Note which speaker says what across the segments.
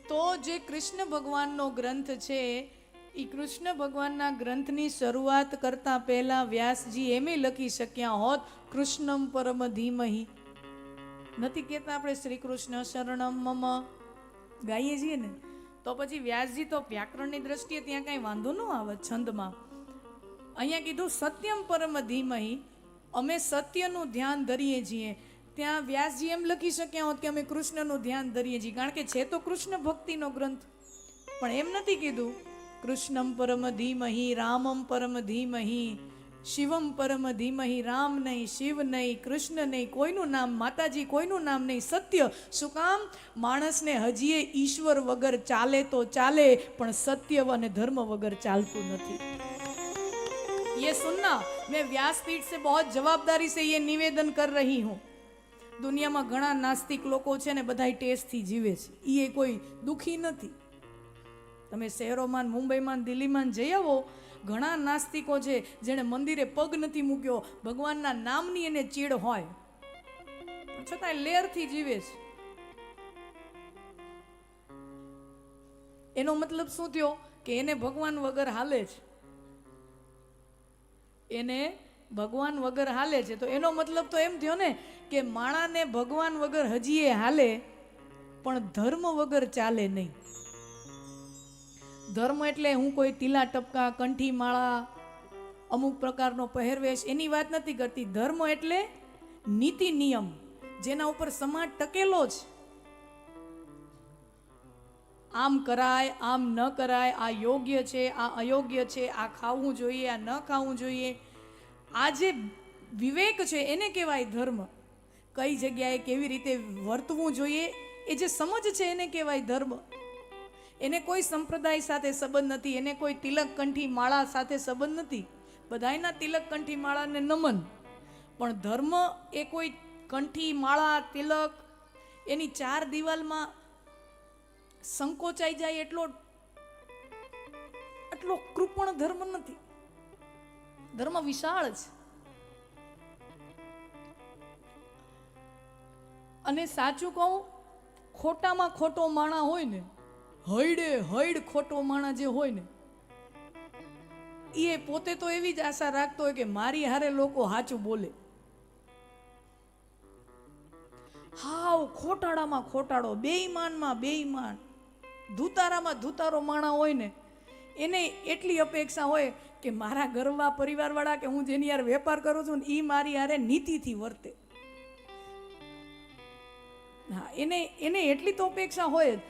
Speaker 1: તો જે કૃષ્ણ ભગવાનનો ગ્રંથ છે એ કૃષ્ણ ભગવાનના ગ્રંથની શરૂઆત કરતા પહેલા વ્યાસજી એમ લખી શક્યા હોત કૃષ્ણમ પરમ ધીમહિ. નથી કહેતા આપણે શ્રી કૃષ્ણ શરણમ મમ ગાઈએ છીએ ને, તો પછી વ્યાસજી તો વ્યાકરણની દ્રષ્ટિએ ત્યાં કાંઈ વાંધો ન આવે છંદમાં. અહીંયા કીધું સત્યમ પરમ ધીમહિ, અમે સત્યનું ધ્યાન ધરીએ છીએ. ત્યાં વ્યાસજી એમ લખી શક્યા હોત કે અમે કૃષ્ણનું ધ્યાન ધરીએ છીએ, કારણ કે છે તો કૃષ્ણ ભક્તિનો ગ્રંથ. પણ એમ નથી કીધું કૃષ્ણમ પરમ ધીમહિ, રામમ પરમ ધીમહિ, શિવમ પરમ ધીમહિ. રામ નહીં, શિવ નહીં, કૃષ્ણ નહીં, કોઈનું નામ, માતાજી કોઈનું નામ નહીં, સત્ય. શું કામ? માણસને હજીએ ઈશ્વર વગર ચાલે તો ચાલે, પણ સત્ય અને ધર્મ વગર ચાલતું નથી. ये सुनना, मैं व्यासपीठ से बहुत जवाबदारी से ये निवेदन कर रही हूँ. દુનિયામાં ઘણા નાસ્તિક લોકો છે ને, બધા ટેસ્ટથી જીવે છે, એ કોઈ દુઃખી નથી. તમે શહેરોમાં, મુંબઈમાં, દિલ્હીમાં જઈ આવો, ઘણા નાસ્તિકો છે જેણે મંદિરે પગ નથી મૂક્યો, ભગવાનના નામની એને ચીડ હોય, છતાં લેરથી જીવે છે. એનો મતલબ શું થયો? કે એને ભગવાન વગર હાલે છે, એને ભગવાન વગર હાલે છે. તો એનો મતલબ તો એમ થયો ને કે માણાને ભગવાન વગર હજીએ હાલે, પણ ધર્મ વગર ચાલે નહીં. ધર્મ એટલે હું કોઈ તીલા ટપકા, કંઠી માળા, અમુક પ્રકારનો પહેરવેશ એની વાત નથી કરતી. ધર્મ એટલે નીતિ નિયમ, જેના ઉપર સમાજ ટકેલો છે. આમ કરાય, આમ ન કરાય, આ યોગ્ય છે, આ અયોગ્ય છે, આ ખાવું જોઈએ, આ ન ખાવું જોઈએ. આ જે વિવેક છે એને કહેવાય ધર્મ. કઈ જગ્યાએ કેવી રીતે વર્તવું જોઈએ એ જે સમજ છે એને કહેવાય ધર્મ. એને કોઈ સંપ્રદાય સાથે સંબંધ નથી, એને કોઈ તિલક કંઠી માળા સાથે સંબંધ નથી. બધાયના તિલક કંઠી માળાને નમન, પણ ધર્મ એ કોઈ કંઠી માળા, તિલક એની ચાર દિવાલમાં સંકોચાઈ જાય એટલો કૃપણ ધર્મ નથી. ધર્મ વિશાળ છે. અને સાચું કહું, ખોટામાં ખોટો માણા હોય ને, હૈડ ખોટો માણા જે હોય ને, એ પોતે તો એવી જ આશા રાખતો હોય કે મારી હારે લોકો સાચું બોલે. હાવ ખોટાડામાં ખોટાડો, બેઈમાનમાં બેઈમાન, ધૂતારામાં ધૂતારો માણા હોય ને, એને એટલી અપેક્ષા હોય કે મારા ઘરવા પરિવારવાળા કે હું જેની યાર વેપાર કરું છું ને, એ મારી હારે નીતિથી વર્તે. હા, એને એટલી તો અપેક્ષા હોય જ.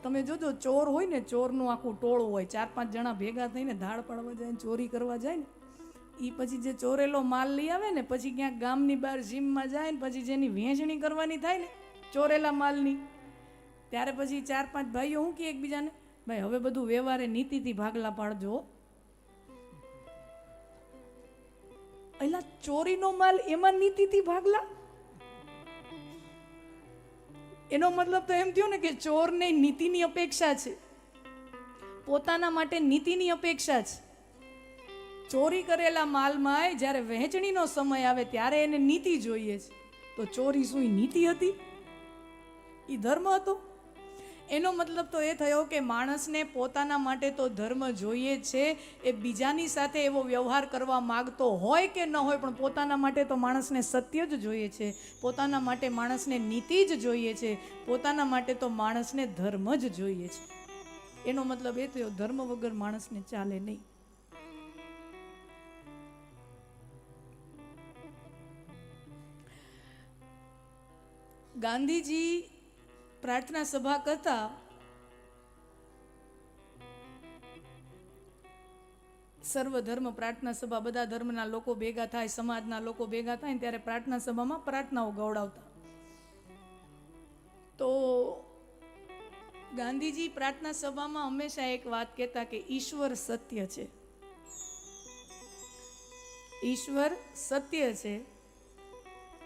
Speaker 1: તમે જોજો, ચોર હોય ને, ચોરનું આખું ટોળું હોય, 4-5 જણા ભેગા થઈને ધાડ પાડવા જાય, ચોરી કરવા જાય ને, એ પછી જે ચોરેલો માલ લઈ આવે ને, પછી ક્યાંક ગામની બહાર જીમમાં જાય ને, પછી જેની વહેંચણી કરવાની થાય ને ચોરેલા માલની, ત્યારે પછી 4-5 ભાઈઓ શું કે એકબીજાને, ભાઈ હવે બધું વ્યવહારે નીતિથી ભાગલા પાડજો. એલા ચોરીનો માલ એમાં નીતિથી ભાગલા? એનો મતલબ તો એમ થયો ને કે ચોરને નીતિની અપેક્ષા છે, પોતાના માટે નીતિની અપેક્ષા છે. ચોરી કરેલા માલમાં જ્યારે વહેંચણીનો સમય આવે ત્યારે એને નીતિ જોઈએ છે. તો ચોરી શું એ નીતિ હતી? એ ધર્મ હતો? એનો મતલબ તો એ થયો કે માણસને પોતાના માટે તો ધર્મ જોઈએ છે. એ બીજાની સાથે એવો વ્યવહાર કરવા માગતો હોય કે ન હોય, પણ પોતાના માટે તો માણસને સત્ય જ જોઈએ છે, પોતાના માટે માણસને નીતિ જ જોઈએ છે, પોતાના માટે તો માણસને ધર્મ જ જોઈએ છે. એનો મતલબ એ થયો ધર્મ વગર માણસને ચાલે નહીં. ગાંધીજી પ્રાર્થના સભા કરતા, સર્વધર્મ પ્રાર્થના સભા, બધા ધર્મના લોકો ભેગા થાય, સમાજના લોકો ભેગા થાય ને ત્યારે પ્રાર્થના સભામાં પ્રાર્થનાઓ ગવડાવતા. તો ગાંધીજી પ્રાર્થના સભામાં હંમેશા એક વાત કહેતા કે ઈશ્વર સત્ય છે, ઈશ્વર સત્ય છે.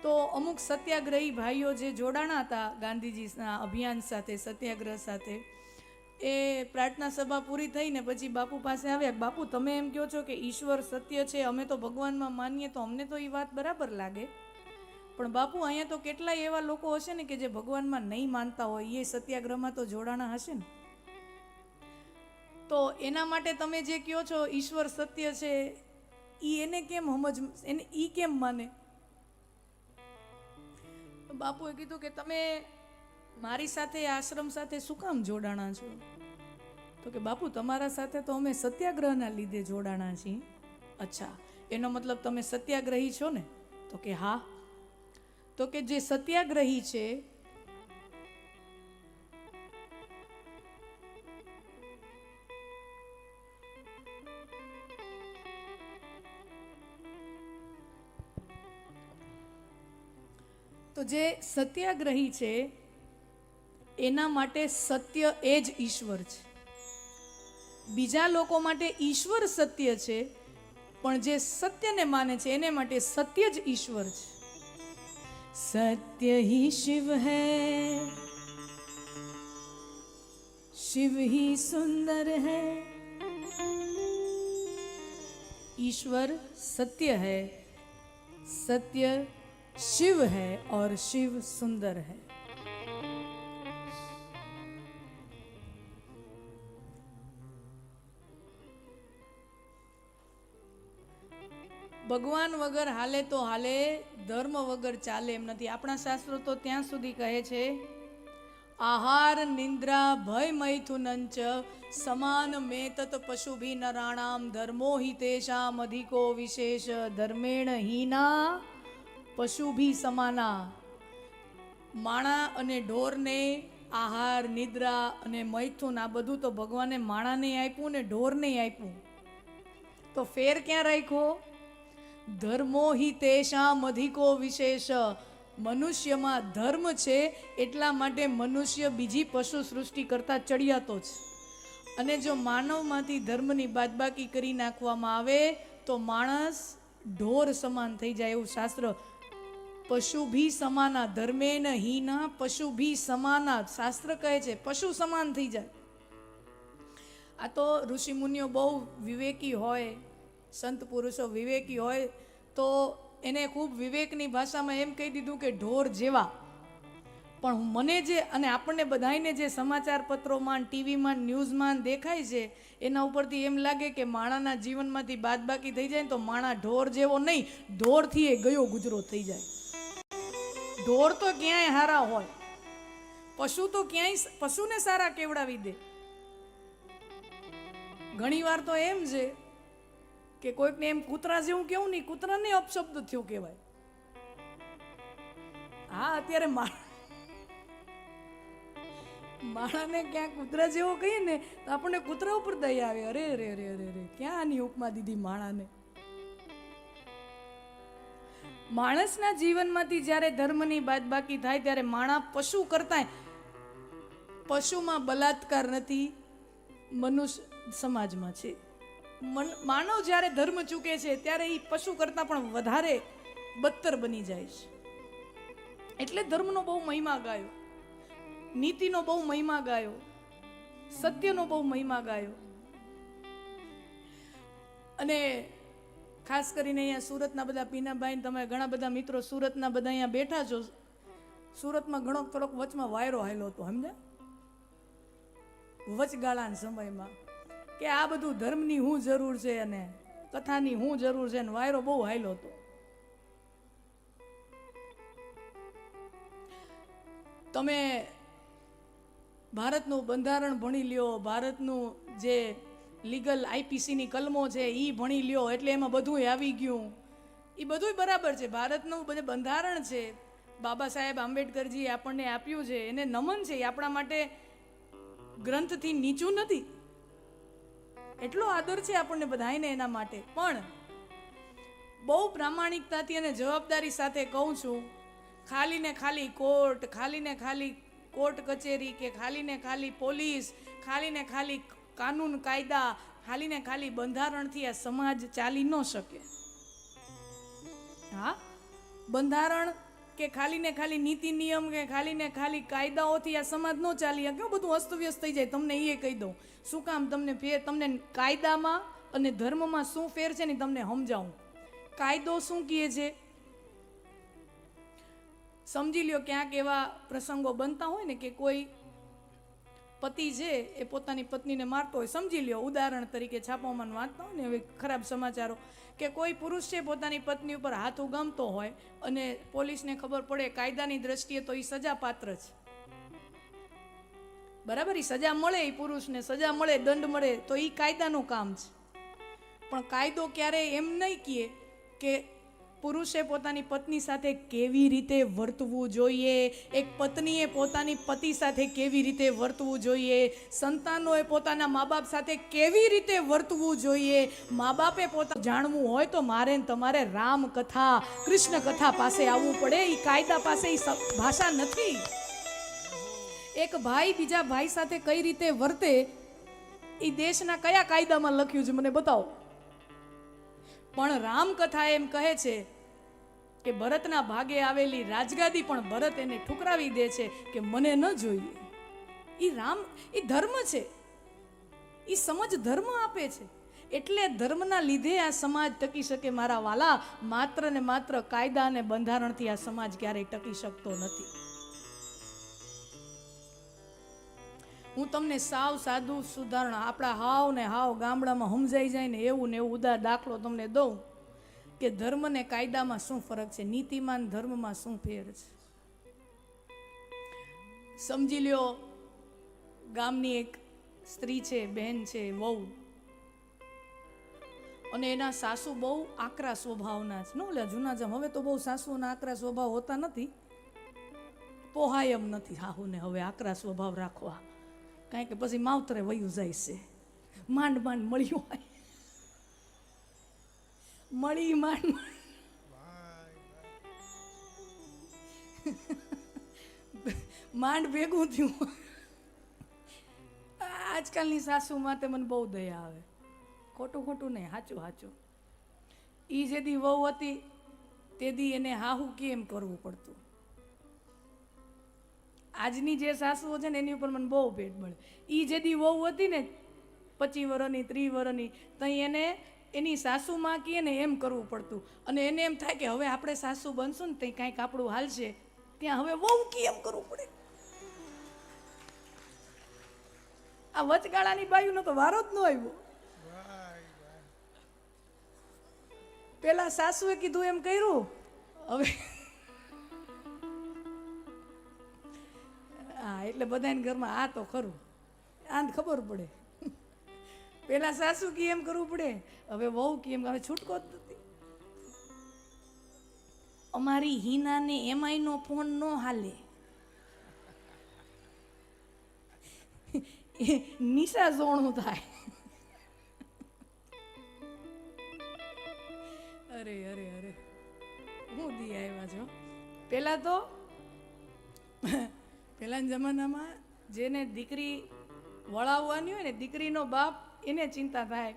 Speaker 1: તો અમુક સત્યાગ્રહી ભાઈઓ જે જોડાણા હતા ગાંધીજીના અભિયાન સાથે, સત્યાગ્રહ સાથે, એ પ્રાર્થના સભા પૂરી થઈને પછી બાપુ પાસે આવ્યા. બાપુ, તમે એમ કહો છો કે ઈશ્વર સત્ય છે, અમે તો ભગવાનમાં માનીએ, તો અમને તો એ વાત બરાબર લાગે, પણ બાપુ અહીંયા તો કેટલાય એવા લોકો હશે ને કે જે ભગવાનમાં નહીં માનતા હોય, એ સત્યાગ્રહમાં તો જોડાણા હશે ને. તો એના માટે તમે જે કહો છો ઈશ્વર સત્ય છે, એને કેમ એને કેમ માને? બાપુએ કીધું કે તમે મારી સાથે આશ્રમ સાથે શું કામ જોડાણા છો? તો કે બાપુ તમારા સાથે તો અમે સત્યાગ્રહના લીધે જોડાણા છીએ. અચ્છા, એનો મતલબ તમે સત્યાગ્રહી છો ને? તો કે હા. તો કે જે સત્યાગ્રહી છે તો જે સત્યાગ્રહી છે એના માટે સત્ય એ જ ઈશ્વર છે. બીજા લોકો માટે ઈશ્વર સત્ય છે, પણ જે સત્યને માને છે એને માટે સત્ય જ ઈશ્વર છે. सत्य ही शिव है, शिव ही सुंदर है. ईश्वर सत्य है, सत्य शिव है और शिव सुंदर है. ભગવાન વગર હાલે તો હાલે, ધર્મ વગર ચાલે એમ નથી. આપણા શાસ્ત્રો તો ત્યાં સુધી કહે છે, આહાર નિંદ્રા ભય મૈથુનંચ સમાન મેતત પશુભી નરાણામ ધર્મો હિ તેષામ અધિકો વિશેષ ધર્મેણ હીના પશુભી સમાના. માણા અને ઢોરને આહાર નિદ્રા અને મૈથુન આ બધું તો ભગવાને માણાને આપ્યું ને ઢોરને આપ્યું, તો ફેર ક્યાં રાખ્યો? ધર્મો હિ તેષામ અધિકો વિશેષ. મનુષ્યમાં ધર્મ છે એટલા માટે મનુષ્ય બીજી પશુ સૃષ્ટિ કરતા ચડિયાતો છે. અને જો માનવમાંથી ધર્મની બાદબાકી કરી નાખવામાં આવે તો માણસ ઢોર સમાન થઈ જાય એવું શાસ્ત્ર. પશુ ભી સમાના ધર્મેન હીના પશુ ભી સમાના શાસ્ત્ર કહે છે, પશુ સમાન થઈ જાય. આ તો ઋષિ મુનિઓ બહુ વિવેકી હોય, સંત પુરુષો વિવેકી હોય તો એને ખૂબ વિવેકની ભાષામાં એમ કહી દીધું કે ઢોર જેવા. પણ મને જે અને આપણને બધાને જે સમાચાર પત્રોમાં, ટીવીમાં, ન્યૂઝમાં દેખાય છે એના ઉપરથી એમ લાગે કે માણાના જીવનમાંથી બાદબાકી થઈ જાય ને તો માણા ઢોર જેવો નહીં, ઢોરથી એ ગયો ગુજરો થઈ જાય. ઢોર તો ક્યાંય હારા હોય, પશુ તો ક્યાંય પશુને સારા કેવડાવી દે. ઘણી વાર તો એમ છે કે કોઈકને એમ કૂતરા જેવું કેવું નહીં, કૂતરાને અપશબ્દ થયો કહેવાય. હા, અત્યારે માણાને ક્યાંક કૂતરા જેવો કહીએ ને તો આપણને કૂતરા ઉપર દયા આવે. અરે રે રે રે રે, ક્યાં આની ઉપમા દીધી માણાને. માણસના જીવનમાંથી જ્યારે ધર્મની બાદબાકી થાય ત્યારે માણા પશુ કરતા, પશુમાં બલાત્કાર નથી, મનુષ્ય સમાજમાં છે. માનવ જ્યારે ધર્મ ચૂકે છે ત્યારે એ પશુ કરતા પણ વધારે બદતર બની જાય છે. એટલે ધર્મનો બહુ મહિમા ગાયો, નીતિનો બહુ મહિમા ગાયો, સત્યનો બહુ મહિમા ગાયો. અને ખાસ કરીને અહીંયા સુરતના બધા પીનાભાઈ, તમે ઘણા બધા મિત્રો સુરતના બધા અહીંયા બેઠા છો. સુરતમાં ઘણો થોડોક વચમાં વાયરો હાલ્યો હતો, સમજ્યા? વચગાળાના સમયમાં કે આ બધું ધર્મની શું જરૂર છે અને કથાની શું જરૂર છે, અને વાયરો બહુ હાલ્યો હતો. તમે ભારતનું બંધારણ ભણી લ્યો, ભારતનું જે લીગલ આઈપીસીની કલમો છે એ ભણી લ્યો, એટલે એમાં બધું આવી ગયું. એ બધું બરાબર છે, ભારતનું બધું બંધારણ છે, બાબા સાહેબ આંબેડકરજીએ આપણને આપ્યું છે, એને નમન છે. એ આપણા માટે ગ્રંથથી નીચું નથી, એટલો આદર છે આપણને બધાને એના માટે. પણ બહુ પ્રામાણિકતાથી અને જવાબદારી સાથે કહું છું, ખાલી ને ખાલી કોર્ટ, ખાલી ને ખાલી કોર્ટ કચેરી, કે ખાલી ને ખાલી પોલીસ, ખાલી ને ખાલી કાનૂન કાયદા, ખાલી ને ખાલી બંધારણથી આ સમાજ ચાલી ન શકે. હા, બંધારણ કે ખાલી ને ખાલી નીતિ નિયમ કે ખાલી ને ખાલી કાયદાઓથી આ સમાજ ન ચાલી શકે. બધું અસ્તવ્યસ્ત થઈ જાય. તમને એ કહી દઉં શું કામ, તમને કાયદામાં અને ધર્મમાં શું ફેર છે ને તમને સમજાવું. કાયદો શું કહે છે સમજી લ્યો. ક્યાંક એવા પ્રસંગો બનતા હોય ને કે કોઈ પતિ છે એ પોતાની પત્નીને મારતો હોય, સમજી લ્યો ઉદાહરણ તરીકે છાપામાં વાંચતા હોય ને હવે ખરાબ સમાચારો, કે કોઈ પુરુષ છે પોતાની પત્ની ઉપર હાથ ઉગામતો હોય અને પોલીસને ખબર પડે, કાયદાની દ્રષ્ટિએ તો એ સજા પાત્ર છે, બરાબર, એ સજા મળે, એ પુરુષને સજા મળે, દંડ મળે તો એ કાયદાનું કામ છે. પણ કાયદો ક્યારેય એમ નહીં કહે કે પુરુષે પોતાની પત્ની સાથે કેવી રીતે વર્તવું જોઈએ, એક પત્નીએ પોતાની પતિ સાથે કેવી રીતે વર્તવું જોઈએ, સંતાનોએ પોતાના મા બાપ સાથે કેવી રીતે વર્તવું જોઈએ. મા બાપે પોતા જાણવું હોય તો મારે તમારે રામ કથા, કૃષ્ણ કથા પાસે આવવું પડે. એ કાયદા પાસે એ ભાષા નથી. એક ભાઈ બીજા ભાઈ સાથે કઈ રીતે વર્તે એ દેશના કયા કાયદામાં લખ્યું છે મને બતાવો. પણ રામકથા એમ કહે છે કે ભરતના ભાગે આવેલી રાજગાદી પણ ભરત એને ઠુકરાવી દે છે કે મને ન જોઈએ. એ રામ, એ ધર્મ છે, એ સમજ ધર્મ આપે છે. એટલે ધર્મના લીધે આ સમાજ ટકી શકે મારા વાલા. માત્ર ને માત્ર કાયદા અને બંધારણથી આ સમાજ ક્યારેય ટકી શકતો નથી. હું તમને સાવ સાદું સુધારણા આપણા હાવ ને હાવ ગામડામાં સમજાઈ જાય ને એવું ઉદાર દાખલો તમને દઉં કે ધર્મ ને કાયદામાં શું ફરક છે, નીતિમાન ધર્મમાં શું ફેર છે. સમજી લ્યો ગામની એક સ્ત્રી છે, બહેન છે, વહુ, અને એના સાસુ બહુ આકરા સ્વભાવના છે. ઓલા જૂના જમ, હવે તો બહુ સાસુના આકરા સ્વભાવ હોતા નથી, પોહાય એમ નથી હાહુને હવે આકરા સ્વભાવ રાખવા, કારણ કે પછી માવતરે વયું જાય છે. માંડ માંડ મળ્યું હોય, મળી માંડ માંડ ભેગું થયું. આજકાલની સાસુ માટે મને બહુ દયા આવે. ખોટું ખોટું નહીં, સાચું સાચું. એ જેદી વહુ હતી તેદી એને હાહુ કેમ કરવું પડતું. આજની જે સાસુઓ છે ને એની ઉપર મને બહુ ભેટ મળે. એ જેદી વહુ હતી ને 25 વર્ષની 30 વર્ષની, તઈ એને એની સાસુમાં કહે ને એમ કરવું પડતું. અને એને એમ થાય કે હવે આપણે સાસુ બનશું ને ત્યાં કાંઈક આપણું હાલશે, ત્યાં હવે વહુ કી એમ કરવું પડે. આ વચગાળાની બાયુનો તો વારો જ ન આવ્યો. પેલા સાસુએ કીધું એમ કર્યું, હવે હા, એટલે બધાને ઘરમાં આ તો ખરું, આને ખબર પડે. પેલા સાસુ કી એમ કરવું પડે, હવે વહુ કી એમ, હવે છૂટકો જ નથી. અમારી હિનાને એમાંય નો ફોન નો હાલે, નિશા જોણું થાય. અરે અરે અરે, હું દી આવ્યા છો. પેલા તો પહેલાના જમાનામાં જેને દીકરી વળાવવાની હોય ને, દીકરીનો બાપ એને ચિંતા થાય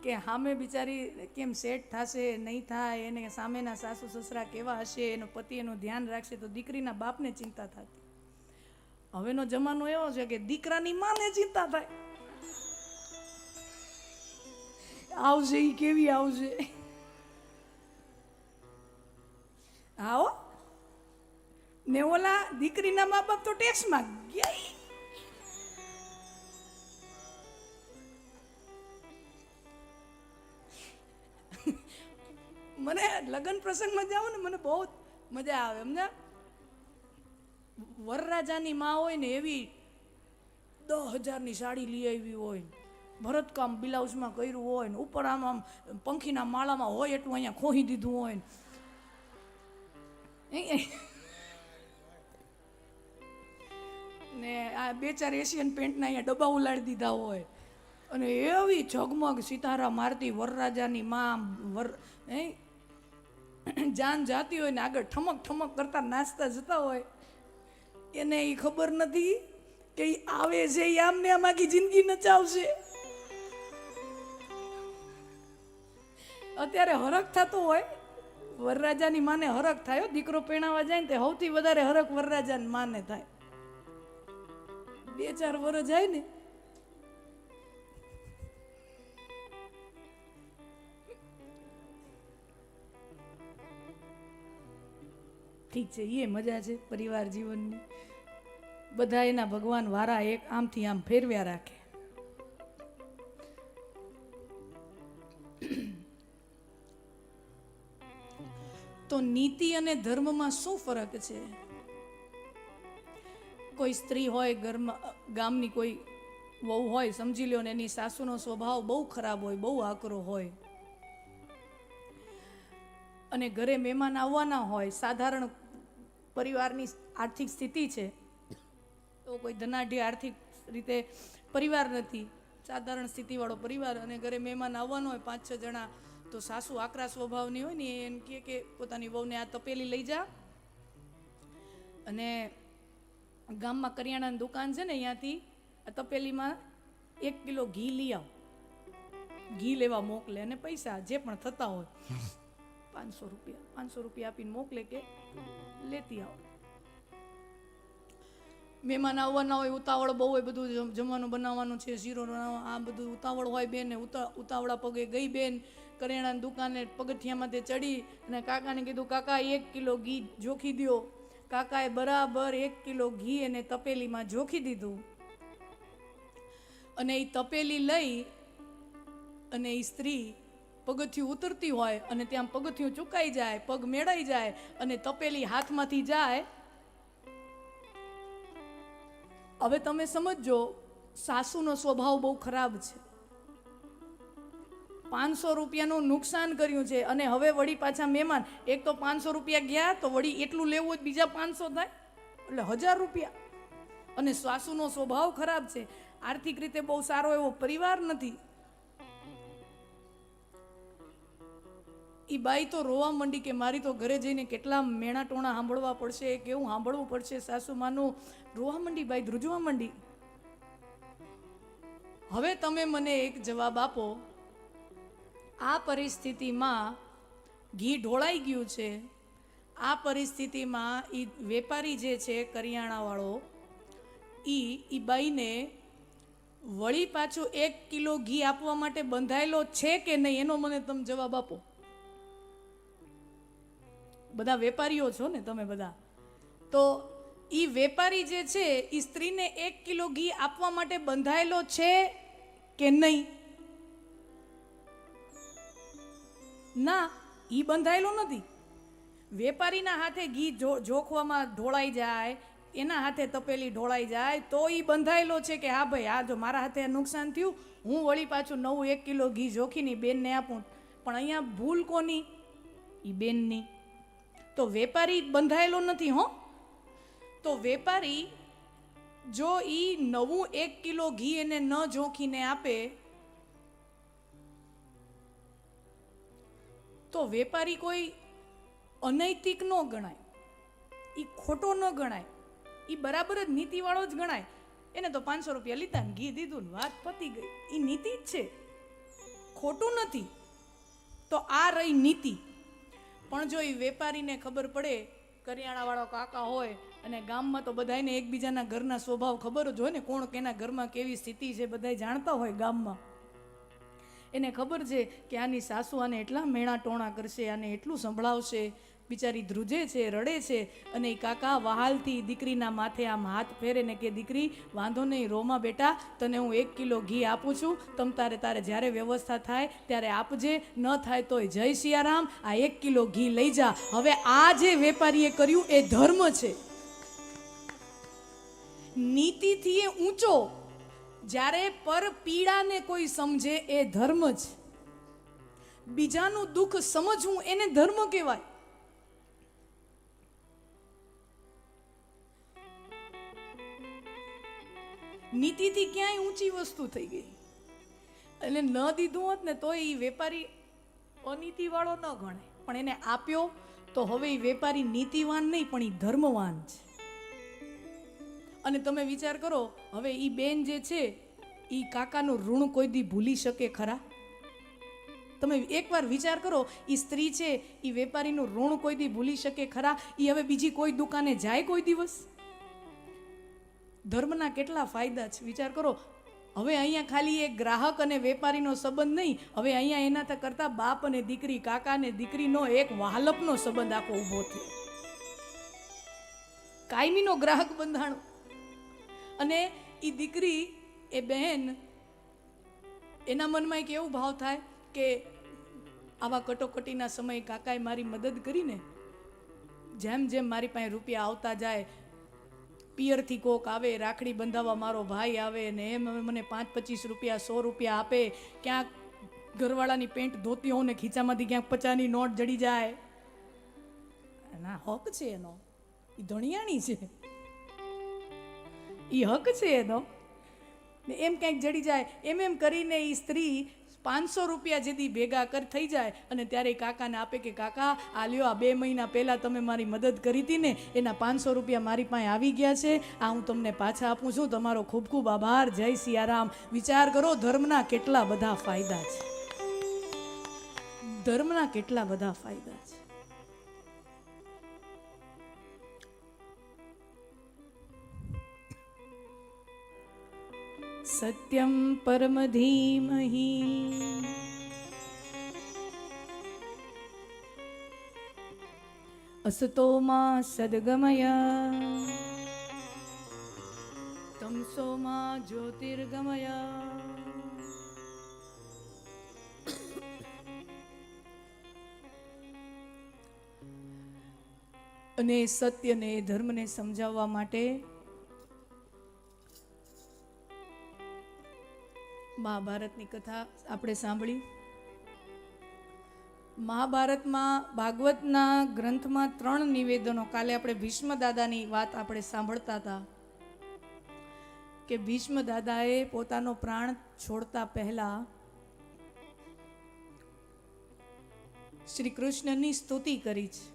Speaker 1: કે સામે બિચારી કેમ સેટ થશે નહીં થાય, એને સામેના સાસુ સસરા કેવા હશે, એનો પતિ એનું ધ્યાન રાખશે, તો દીકરીના બાપને ચિંતા થતી. હવેનો જમાનો એવો છે કે દીકરાની માને ચિંતા થાય, આવશે એ કેવી આવશે. આવો ને ઓલા દીકરીના મા બાપ તો ટેક્સમાં ગયા. મને લગ્ન પ્રસંગમાં જાઉં ને મને બહુ મજા આવે. એમને વરરાજાની માં હોય ને એવી 10,000ની સાડી લઈ આવી હોય, ભરતકામ બ્લાઉઝમાં કર્યું હોય ને, ઉપર આમ પંખીના માળામાં હોય એટલું અહીંયા ખોહી દીધું હોય ને આ 2-4 એશિયન પેન્ટના અહીંયા ડબ્બા ઉલાડી દીધા હોય, અને એવી ઝગમગ સિતારા મારતી વરરાજાની માં જાન જાતી હોય ને આગળ ઠમક ઠમક કરતા નાસ્તા જતા હોય. એને એ ખબર નથી કે આવે છે એ આમને આમાંથી જિંદગી નચાવશે. અત્યારે હરખ થતો હોય, વરરાજાની માને હરખ થાય. દીકરો પરણાવવા જાય ને તે સૌથી વધારે હરખ વરરાજાની માને થાય. 2-4 વર્ષ જાય ને ઠીક છે, એ મજા છે પરિવાર જીવનની. બધા એના ભગવાન વારા એક આમથી આમ ફેરવ્યા રાખે. તો નીતિ અને ધર્મમાં શું ફરક છે? કોઈ સ્ત્રી હોય ઘરમાં, ગામની કોઈ વહુ હોય, સમજી લ્યો ને એની સાસુનો સ્વભાવ બહુ ખરાબ હોય, બહુ આકરો હોય, અને ઘરે મહેમાન આવવાના હોય, સાધારણ પરિવારની આર્થિક સ્થિતિ છે, તો કોઈ ધનાઢ્ય આર્થિક રીતે પરિવાર નથી, સાધારણ સ્થિતિવાળો પરિવાર, અને ઘરે મહેમાન આવવાનો હોય 5-6 જણા, તો સાસુ આકરા સ્વભાવની હોય ને એમ કે પોતાની વહુને આ તપેલી લઈ જા, અને ગામમાં કરિયાણાની દુકાન છે ને, અહીંયાથી આ તપેલીમાં 1 કિલો ઘી લઈ આવ, ઘી લેવા મોકલે, અને પૈસા જે પણ થતા હોય 500 રૂપિયા આપીને મોકલે કે લેતી આવો. મહેમાન આવવાના હોય, ઉતાવળ બહુ હોય, બધું જમવાનું બનાવવાનું છે, શીરો બનાવવાનો, આ બધું ઉતાવળ હોય બેન, ને ઉતાવળા પગે ગઈ બેન કરિયાણાની દુકાને, પગથિયામાં તે ચડી અને કાકાને કીધું, કાકા 1 કિલો ઘી જોખી દ્યો. કાકાએ બરાબર 1 કિલો ઘી એને તપેલીમાં જોખી દીધું, અને એ તપેલી લઈ અને એ સ્ત્રી પગથિયું ઉતરતી હોય, અને ત્યાં પગથિયું ચૂકાઈ જાય, પગ મેળાઈ જાય, અને તપેલી હાથમાંથી જાય. હવે તમે સમજો, સાસુનો સ્વભાવ બહુ ખરાબ છે, 500 રૂપિયાનું નુકસાન કર્યું છે, અને હવે વળી પાછા મહેમાન, એક તો 500 રૂપિયા ગયા, તો વળી એટલું લેવું હોય બીજા 500 થાય, એટલે 1000 રૂપિયા. અને સાસુનો સ્વભાવ ખરાબ છે, આર્થિક રીતે બહુ સારો એવો પરિવાર નથી. એ બાઈ તો રોવા માંડી કે મારી તો ઘરે જઈને કેટલા મેણા ટોણા સાંભળવા પડશે, કેવું સાંભળવું પડશે સાસુમાનું. રોવા માંડી બાઈ, ધ્રુજવા માંડી. હવે તમે મને એક જવાબ આપો, આ પરિસ્થિતિમાં ઘી ઢોળાઈ ગયું છે, આ પરિસ્થિતિમાં એ વેપારી જે છે કરિયાણાવાળો, એ બાઈને વળી પાછું 1 કિલો ઘી આપવા માટે બંધાયેલો છે કે નહીં, એનો મને તમે જવાબ આપો. બધા વેપારીઓ છો ને તમે બધા, તો એ વેપારી જે છે એ સ્ત્રીને 1 કિલો ઘી આપવા માટે બંધાયેલો છે કે નહીં? ના, એ બંધાયેલો નથી. વેપારીના હાથે ઘી જોખવામાં ઢોળાઈ જાય, એના હાથે તપેલી ઢોળાઈ જાય, તો એ બંધાયેલો છે કે હા ભાઈ, આ જો મારા હાથે નુકસાન થયું, હું વળી પાછું નવું 1 કિલો ઘી જોખીને બેનને આપું. પણ અહીંયા ભૂલ કોની? એ બેનની. તો વેપારી બંધાયેલો નથી. હો, તો વેપારી જો ઈ નવું 1 કિલો ઘી એને ન જોખીને આપે, તો વેપારી કોઈ અનૈતિક ન ગણાય, એ ખોટો ન ગણાય, એ બરાબર જ નીતિવાળો જ ગણાય. એને તો 500 રૂપિયા લીધા ને ઘી દીધું ને વાત પતી ગઈ. એ નીતિ જ છે, ખોટું નથી. તો આ રહી નીતિ. પણ જો એ વેપારીને ખબર પડે, કરિયાણાવાળો કાકા હોય, અને ગામમાં તો બધાને એકબીજાના ઘરના સ્વભાવ ખબર જ હોય ને, કોણ કેના ઘરમાં કેવી સ્થિતિ છે બધા જાણતા હોય ગામમાં. એને ખબર છે કે આની સાસુ આને એટલા મેણા ટોણા કરશે, આને એટલું સંભળાવશે, બિચારી ધ્રુજે છે, રડે છે, અને એ કાકા વહાલથી દીકરીના માથે આમ હાથ ફેરે ને કે દીકરી વાંધો નહીં, રોમાં બેટા, તને હું 1 કિલો ઘી આપું છું, તમ તારે જ્યારે વ્યવસ્થા થાય ત્યારે આપજે, ન થાય તોય જય સિયારામ, આ 1 કિલો ઘી લઈ જા. હવે આ જે વેપારીએ કર્યું એ ધર્મ છે, નીતિથી એ ઊંચો. જ્યારે પર પીડાને કોઈ સમજે એ ધર્મ છે. બીજાનું દુઃખ સમજવું એને ધર્મ કહેવાય. નીતિથી ક્યાંય ઊંચી વસ્તુ થઈ ગઈ. એટલે ન દીધું હોત ને તો એ વેપારી અનીતિવાળો ન ગણે, પણ એને આપ્યો તો હવે એ વેપારી નીતિવાન નહીં, પણ એ ધર્મવાન છે. અને તમે વિચાર કરો, હવે એ બેન જે છે એ કાકાનું ઋણ કોઈ દી ભૂલી શકે ખરા? તમે એકવાર વિચાર કરો, એ સ્ત્રી છે એ વેપારીનું ઋણ કોઈ દી ભૂલી શકે ખરા? એ હવે બીજી કોઈ દુકાને જાય કોઈ દિવસ? ધર્મના કેટલા ફાયદા છે વિચાર કરો. હવે અહીંયા ખાલી એક ગ્રાહક અને વેપારીનો સંબંધ નહીં, હવે અહીંયા એના કરતા બાપ અને દીકરી, કાકા અને દીકરીનો એક વહાલપનો સંબંધ આખો ઊભો થયો. કાયમીનો ગ્રાહક બંધાણો. અને એ દીકરી, એ બહેન, એના મનમાં એક એવું ભાવ થાય કે આવા કટોકટીના સમયે કાકાએ મારી મદદ કરીને, જેમ જેમ મારી પાસે રૂપિયા આવતા જાય, પિયરથી કોક આવે, રાખડી બંધાવવા મારો ભાઈ આવે ને એમ મને 5-25 રૂપિયા 100 રૂપિયા આપે, ક્યાંક ઘરવાળાની પેન્ટ ધોતી હોઉં ને ખીચામાંથી ક્યાંક 50ની નોટ જડી જાય, એના હક છે એનો, એ ધણિયાણી છે, એ હક છે એનો, ને એમ કંઈક જડી જાય, એમ કરીને એ સ્ત્રી 500 રૂપિયા જેથી ભેગા થઈ જાય અને ત્યારે કાકાને આપે કે કાકા આ લ્યો, આ 2 મહિના પહેલાં તમે મારી મદદ કરી હતી ને એના 500 રૂપિયા મારી પાસે આવી ગયા છે, આ હું તમને પાછા આપું છું, તમારો ખૂબ ખૂબ આભાર, જય સિયારામ. વિચાર કરો, ધર્મના કેટલા બધા ફાયદા છે, ધર્મના કેટલા બધા ફાયદા છે. સત્યમ પરમ ધીમહિ અસતો માં સદગમય તમસો માં જ્યોતિર્ગમય. અને સત્યને, ધર્મને સમજાવવા માટે મહાભારતની કથા આપણે સાંભળી. મહાભારતમાં, ભાગવતના ગ્રંથમાં 3 નિવેદનો, કાલે આપણે ભીષ્મ દાદાની વાત આપણે સાંભળતા હતા કે ભીષ્મ દાદાએ પોતાનો પ્રાણ છોડતા પહેલા શ્રી કૃષ્ણની સ્તુતિ કરી છે.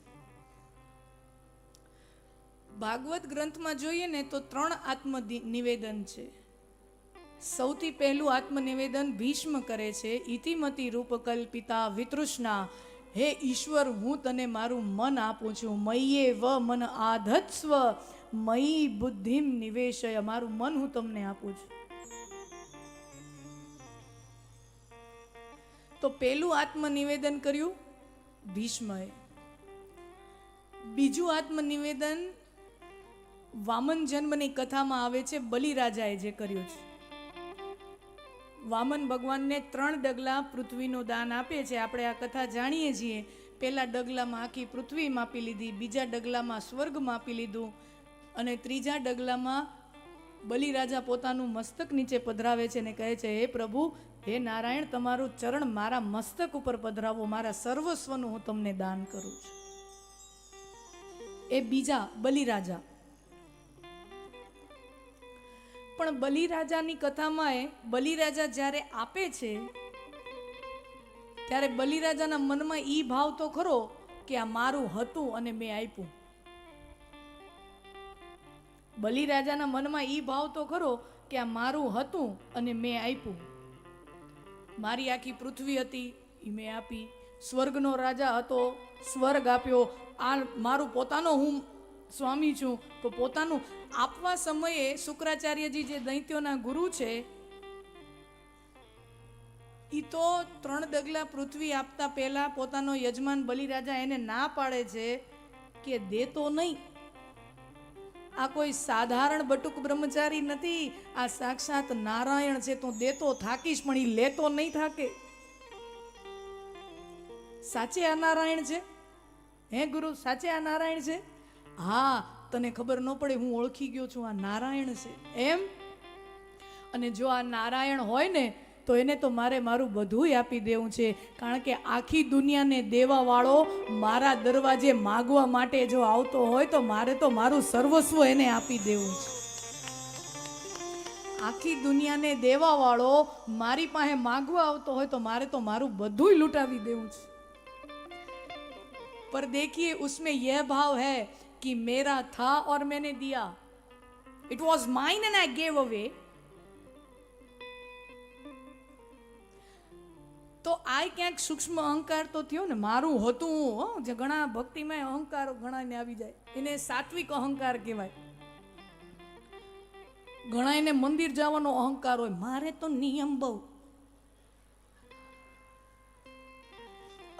Speaker 1: ભાગવત ગ્રંથમાં જોઈએ ને તો 3 આત્મ નિવેદન છે. સૌથી પહેલું આત્મનિવેદન ભીષ્મ કરે છે, ઇતિમતી રૂપકલ્પિતા વિતૃષ્ણા, હે ઈશ્વર, હું તને મારું મન આપું છું, મય્યે વ મન આધત્સ્વ મયી બુદ્ધિમ નિવેશય, મારું મન હું તમને આપું છું. તો પહેલું આત્મનિવેદન કર્યું ભીષ્મએ. બીજું આત્મનિવેદન વામન જન્મની કથામાં આવે છે, બલિરાજાએ જે કર્યું છે. વામન ભગવાનને 3 ડગલા પૃથ્વીનું દાન આપે છે. આપણે આ કથા જાણીએ છીએ. પહેલા ડગલામાં આખી પૃથ્વી માપી લીધી, બીજા ડગલામાં સ્વર્ગ માપી લીધું અને ત્રીજા ડગલામાં બલિરાજા પોતાનું મસ્તક નીચે પધરાવે છે અને કહે છે, હે પ્રભુ, હે નારાયણ, તમારું ચરણ મારા મસ્તક ઉપર પધરાવો, મારા સર્વસ્વનું હું તમને દાન કરું છું. એ બીજા બલિરાજા. પણ બલિરાજાની કથામાં બલિરાજા જ્યારે આપે છે ત્યારે બલિરાજાના મનમાં ઈ ભાવ તો ખરો કે આ મારું હતું અને મેં આપ્યું. બલિરાજાના મનમાં ઈ ભાવ તો ખરો કે આ મારું હતું અને મેં આપ્યું. મારી આખી પૃથ્વી હતી એ મેં આપી, સ્વર્ગનો રાજા હતો, સ્વર્ગ આપ્યો, આ મારું પોતાનો હું સ્વામી છું તો પોતાનું આપવા સમયે શુક્રાચાર્યજી જે દૈત્યોના ગુરુ છે એ તો 3 ડગલા પૃથ્વી આપતા પહેલા પોતાનો યજમાન બલિરાજા એને ના પાડે છે કે દેતો નહીં. આ કોઈ સાધારણ બટુક બ્રહ્મચારી નથી, આ સાક્ષાત નારાયણ છે, તો દેતો થાકીશ પણ એ લેતો નહીં થાકે. સાચે આ નારાયણ છે? હે ગુરુ, સાચે આ નારાયણ છે? હા, તને ખબર ન પડે, હું ઓળખી ગયો છું, આ નારાયણ છે એમ. અને જો આ નારાયણ હોય ને તો એને તો મારે મારું બધુંય આપી દેવું છે, કારણ કે આખી દુનિયાને દેવા વાળો મારા દરવાજે માગવા માટે જો આવતો હોય તો મારે તો મારું સર્વસ્વ એને આપી દેવું છે. આખી દુનિયાને દેવા વાળો મારી પાસે માગવા આવતો હોય તો મારે તો મારું બધુંય લૂંટાવી દેવું છે. पर देखिए उसमें यह भाव है कि मेरा था और मैंने दिया. It was mine and I gave away. તો આ ક્યાંક સૂક્ષ્મ અહંકાર તો થયો ને, મારું હતું. જે ઘણા ભક્તિમય અહંકાર ઘણાને આવી જાય, એને સાત્વિક અહંકાર કહેવાય. ઘણા એને મંદિર જવાનો અહંકાર હોય, મારે તો નિયમ બહુ.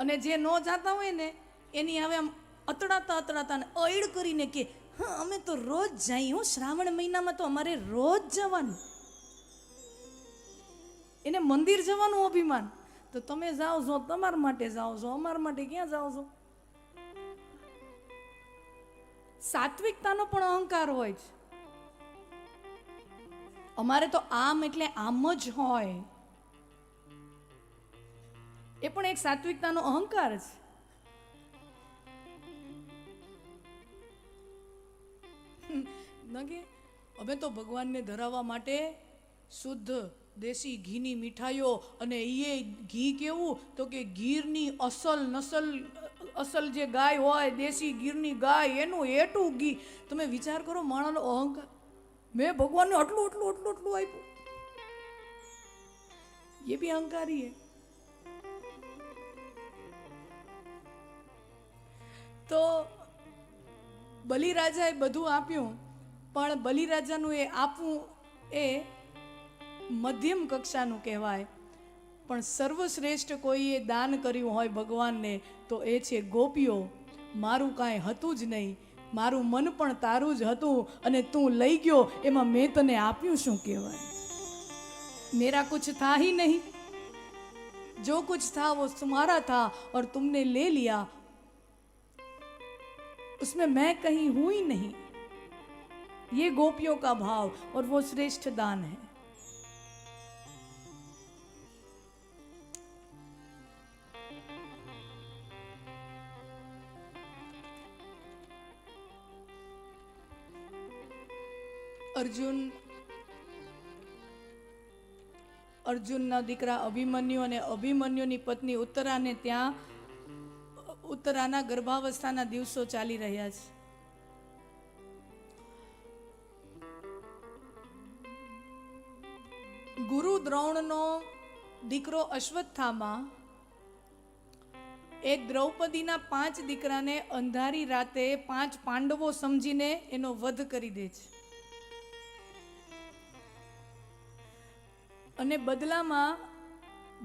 Speaker 1: અને જે ન જાતા હોય ને એની હવે આમ અતડાતા ને અઈડ કરીને કે હા, અમે તો રોજ જઈએ હો, શ્રાવણ મહિનામાં તો અમારે રોજ જવાનું. એને મંદિર જવાનું અભિમાન. તો તમે જાઓ છો તમારા માટે જાઓ છો, અમારા માટે ક્યાં જાઓ છો? સાત્વિકતાનો પણ અહંકાર હોય છે. અમારે તો આમ એટલે આમ જ હોય. એ પણ એક સાત્વિકતાનો અહંકાર છે. અમે તો ભગવાનને ધરાવવા માટે શુદ્ધ દેશી ઘીની મીઠાઈઓ, અને એ ઘી કેવું તો કે ગીરની અસલ જે ગાય હોય, દેશી ગીરની ગાય, એનું એટું ઘી. તમે વિચાર કરો, માણસનો અહંકાર. મેં ભગવાનને આટલું આટલું આટલું આટલું આપ્યું. એ બી અહંકારી હે. તો બલિરાજાએ બધું આપ્યું, પણ બલિરાજાનું એ આપવું એ મધ્યમ કક્ષાનું કહેવાય. પણ સર્વશ્રેષ્ઠ કોઈએ દાન કર્યું હોય ભગવાનને તો એ છે ગોપીઓ. મારું કાંઈ હતું જ નહીં, મારું મન પણ તારું જ હતું, અને તું લઈ ગયો, એમાં મેં તને આપ્યું શું કહેવાય? મેરા કુછ થા ही नहीं, जो कुछ था वो तुम्हारा था और तुमने ले लिया, उसमें मैं कहीं हूं ही नहीं. ये गोपियों का भाव और वो श्रेष्ठ दान है. અર્જુનના દીકરા અભિમન્યુ અને અભિમન્યુની પત્ની ઉત્તરાને ત્યાં ઉત્તરાના ગર્ભાવસ્થાના દિવસો ચાલી રહ્યા છે. ગુરુ દ્રોણનો દીકરો અશ્વત્થામા એ દ્રૌપદીના 5 દીકરાને અંધારી રાતે 5 પાંડવો સમજીને એનો વધ કરી દે છે. અને બદલામાં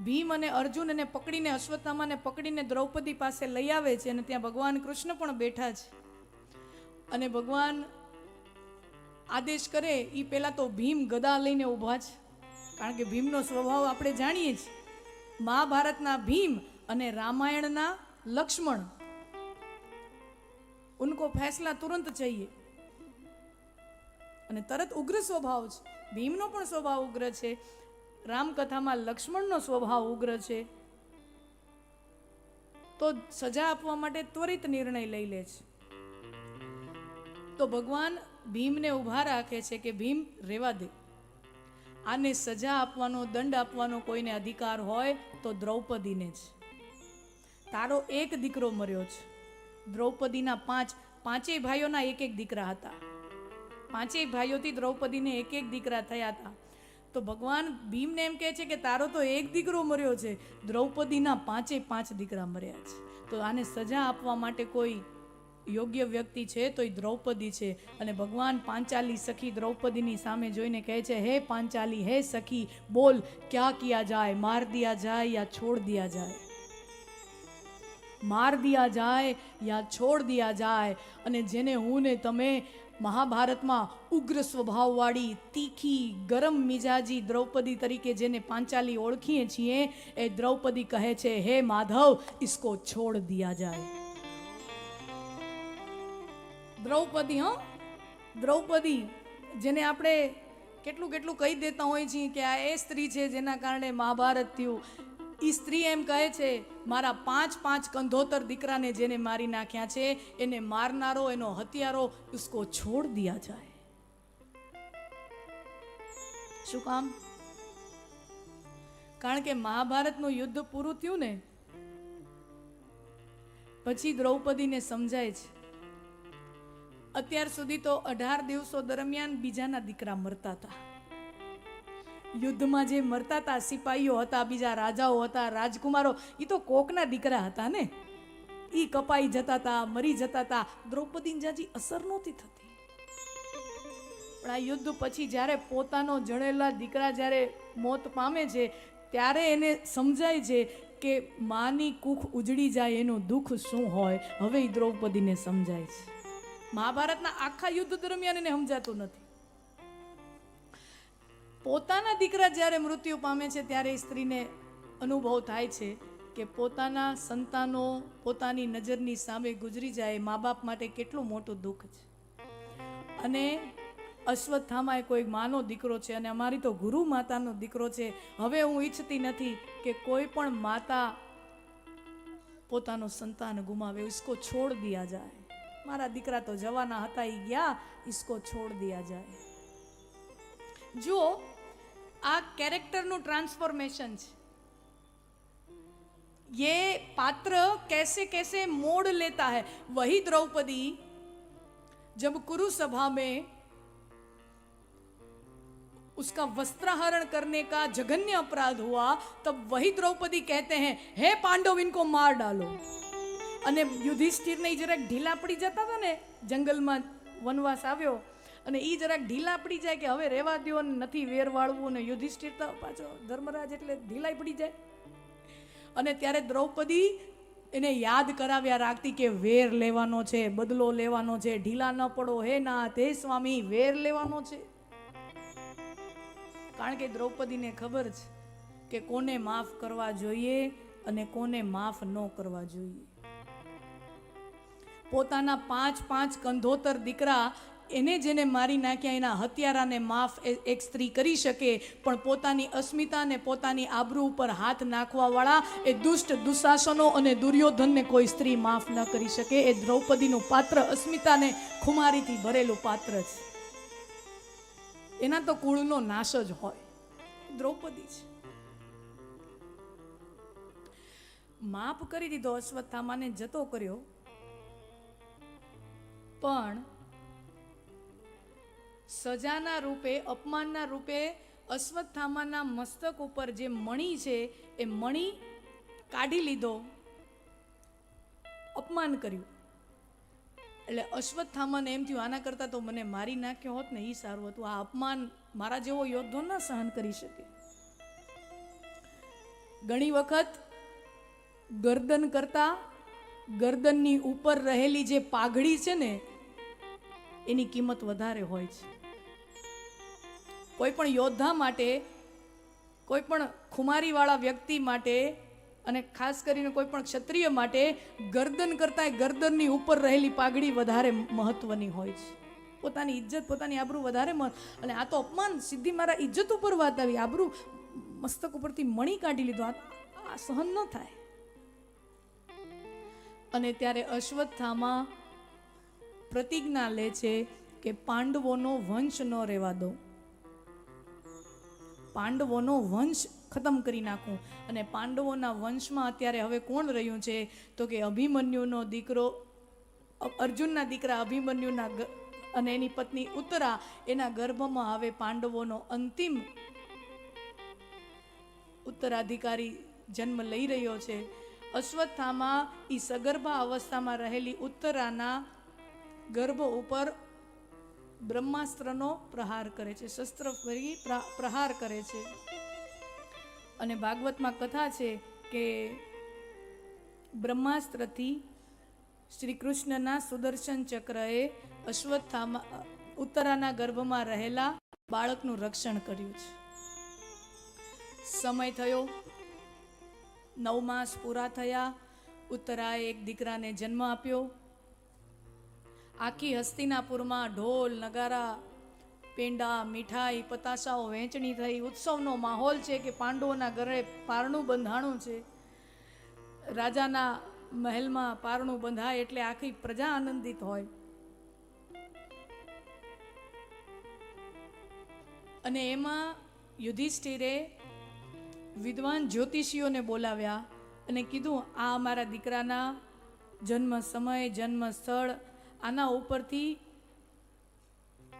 Speaker 1: ભીમ અને અર્જુન એને પકડીને, અશ્વત્થામાને પકડીને દ્રૌપદી પાસે લઈ આવે છે. અને ત્યાં ભગવાન કૃષ્ણ પણ બેઠા છે. અને ભગવાન આદેશ કરે એ પહેલા તો ભીમ ગદા લઈને ઊભા છે. કારણ કે ભીમનો સ્વભાવ આપણે જાણીએ છીએ. મહાભારતના ભીમ અને રામાયણના લક્ષ્મણ, ઉनको ફેસલા તુરંત चाहिए. અને તરત ઉગ્ર સ્વભાવ છે. ભીમનો પણ સ્વભાવ ઉગ્ર છે. રામકથામાં લક્ષ્મણનો સ્વભાવ ઉગ્ર છે. તો સજા આપવા માટે ત્વરિત નિર્ણય લઈ લે છે. તો ભગવાન ભીમને ઊભા રાખે છે કે ભીમ રેવા દે. આને સજા આપવાનો, દંડ આપવાનો કોઈને અધિકાર હોય તો દ્રૌપદીને જ. તારો એક દીકરો મર્યો છે. દ્રૌપદીના પાંચેય ભાઈઓના એક દીકરા હતા. 5 ભાઈઓથી દ્રૌપદીને એક દીકરા થયા હતા. તો ભગવાન ભીમને એમ કહે છે કે તારો તો એક દીકરો મર્યો છે, દ્રૌપદીના 5 દીકરા મર્યા છે. તો આને સજા આપવા માટે કોઈ યોગ્ય વ્યક્તિ છે તો એ દ્રૌપદી છે. અને ભગવાન પાંચાલી સખી દ્રૌપદીની સામે જોઈને કહે છે, હે પાંચાલી, હે સખી, બોલ ક્યા કિયા જાય, માર દિયા જાય યા છોડ દિયા જાય, માર દિયા જાય યા છોડ દિયા જાય. અને જેને હું ને તમે મહાભારતમાં ઉગ્ર સ્વભાવવાળી, તીખી, ગરમ મિજાજી દ્રૌપદી તરીકે જેને પાંચાલી ઓળખીએ છીએ, એ દ્રૌપદી કહે છે, હે માધવ, इसको छोड़ दिया जाए. દ્રૌપદી, દ્રૌપદી જેને આપણે કેટલું કહી દેતા હોય છીએ કે આ એ સ્ત્રી છે જેના કારણે મહાભારત થયું. એ સ્ત્રી એમ કહે છે, મારા 5 કંધોતર દીકરાને જેને મારી નાખ્યા છે, એને મારનારો, એનો હત્યારો, ઉસકો છોડ દિયા જાય. શું કામ? કારણ કે મહાભારતનું યુદ્ધ પૂરું થયું ને પછી દ્રૌપદીને સમજાય છે, અત્યાર સુધી તો 18 દિવસો દરમિયાન બીજાના દીકરા મરતા હતા. યુદ્ધમાં જે મરતા હતા, સિપાહીઓ હતા, બીજા રાજાઓ હતા, રાજકુમારો, એ તો કોકના દીકરા હતા ને. એ કપાઈ જતા હતા, મરી જતા હતા. દ્રૌપદીને જાજી અસર નહોતી થતી. પણ આ યુદ્ધ પછી જ્યારે પોતાનો જણેલા દીકરા જ્યારે મોત પામે છે, ત્યારે એને સમજાય છે કે માની કુખ ઉજળી જાય એનું દુઃખ શું હોય. હવે દ્રૌપદીને સમજાય છે. મહાભારતના આખા યુદ્ધ દરમિયાન એને સમજાતું નથી. પોતાના દીકરા જ્યારે મૃત્યુ પામે છે ત્યારે એ સ્ત્રીને અનુભવ થાય છે કે પોતાના સંતાનો પોતાની નજરની સામે ગુજરી જાય, મા બાપ માટે કેટલું મોટું દુઃખ છે. અને અશ્વત્થામા એ કોઈ માનો દીકરો છે અને અમારી તો ગુરુ માતાનો દીકરો છે. હવે હું ઈચ્છતી નથી કે કોઈ પણ માતા પોતાનો સંતાન ગુમાવે. इसको छोड़ दिया जाए. મારા દીકરા તો જવાના હતા, ઈ ગયા, इसको छोड़ दिया जाए. જો આ કેરેક્ટરનું ટ્રાન્સફોર્મેશન છે. ये पात्र कैसे कैसे मोड़ लेता है. वही द्रौपदी जब कुरु सभा में उसका वस्त्राहरण करने का जघन्य अपराध हुआ, तब वही द्रौपदी कहते हैं, हे पांडव इनको मार डालो. અને યુધિષ્ઠિરને જરાક ઢીલા પડી જતા હતા ને, જંગલમાં વનવાસ આવ્યો અને એ જરાક ઢીલા પડી જાય કે હવે રહેવા દો ને નથી વેર વાળવું, ને યુધિષ્ઠિર તો પાછો ધર્મરાજ એટલે ઢીલાઈ પડી જાય. અને ત્યારે દ્રૌપદી એને યાદ કરાવ્યા રાખતી કે વેર લેવાનો છે, બદલો લેવાનો છે, ઢીલા ન પડો હે નાથ, હે સ્વામી, વેર લેવાનો છે. કારણ કે દ્રૌપદીને ખબર છે કે કોને માફ કરવા જોઈએ અને કોને માફ ન કરવા જોઈએ. પોતાના 5 કંધોતર દીકરા એને જેને મારી નાખ્યા એના હત્યારાને માફ એક સ્ત્રી કરી શકે, પણ પોતાની અસ્મિતા ને પોતાની આબરૂ ઉપર હાથ નાખવા વાળા એ દુષ્ટ દુશાસનો અને દુર્યોધનને કોઈ સ્ત્રી માફ ન કરી શકે. એ દ્રૌપદીનું પાત્ર અસ્મિતાને ખુમારીથી ભરેલું પાત્ર છે. એના તો કુળનો નાશ જ હોય. દ્રૌપદી છે. માફ કરી દીધો, અશ્વત્થામાને જતો કર્યો, પણ સજાના રૂપે, અપમાનના રૂપે અશ્વત્થામાના મસ્તક ઉપર જે મણી છે એ મણી કાઢી લીધો, અપમાન કર્યું. એટલે અશ્વત્થામાને એમ થયું આના કરતાં તો મને મારી નાખ્યો હોત ને એ સારું હતું. આ અપમાન મારા જેવો યોદ્ધો ના સહન કરી શકે. ઘણી વખત ગરદન કરતા ગરદનની ઉપર રહેલી જે પાઘડી છે ને એની કિંમત વધારે હોય છે. કોઈ પણ યોદ્ધા માટે, કોઈ પણ ખુમારીવાળા વ્યક્તિ માટે અને ખાસ કરીને કોઈ પણ ક્ષત્રિય માટે ગરદન કરતાં ગરદનની ઉપર રહેલી પાઘડી વધારે મહત્વની હોય છે. પોતાની ઇજ્જત, પોતાની આબરૂ વધારે અને આ તો અપમાન, સીધી મારા ઇજ્જત ઉપર વાત આવી, આબરૂ મસ્તક ઉપરથી મણી કાઢી લીધો, આ સહન ન થાય. અને ત્યારે અશ્વત્થામા પ્રતિજ્ઞા લે છે કે પાંડવોનો વંશ ન રહેવા દો, પાંડવોનો વંશ ખતમ કરી નાખું. અને પાંડવોના વંશમાં અત્યારે હવે કોણ રહ્યું છે તો કે અભિમન્યુનો દીકરો, અર્જુનના દીકરા અભિમન્યુના અને એની પત્ની ઉત્તરા, એના ગર્ભમાં હવે પાંડવોનો અંતિમ ઉત્તરાધિકારી જન્મ લઈ રહ્યો છે. અશ્વત્થામા એ સગર્ભા અવસ્થામાં રહેલી ઉત્તરાના ગર્ભ ઉપર બ્રહ્માસ્ત્રનો પ્રહાર કરે છે, શસ્ત્ર ફરી પ્રહાર કરે છે. અને ભાગવતમાં કથા છે કે બ્રહ્માસ્ત્રથી શ્રી કૃષ્ણના સુદર્શન ચક્રએ અશ્વત્થામા ઉત્તરાના ગર્ભમાં રહેલા બાળકનું રક્ષણ કર્યું છે. સમય થયો, 9 માસ પૂરા થયા, ઉત્તરાએ એક દીકરાને જન્મ આપ્યો. આખી હસ્તિનાપુરમાં ઢોલ, નગારા, પેંડા, મીઠાઈ, પતાસાઓ વહેંચણી થઈ. ઉત્સવનો માહોલ છે કે પાંડવોના ઘરે પારણું બંધાણું છે. રાજાના મહેલમાં પારણું બંધાય એટલે આખી પ્રજા આનંદિત હોય. અને એમાં યુધિષ્ઠિરે વિદ્વાન જ્યોતિષીઓને બોલાવ્યા અને કીધું આ અમારા દીકરાના જન્મ સમય, જન્મ સ્થળ, આના ઉપરથી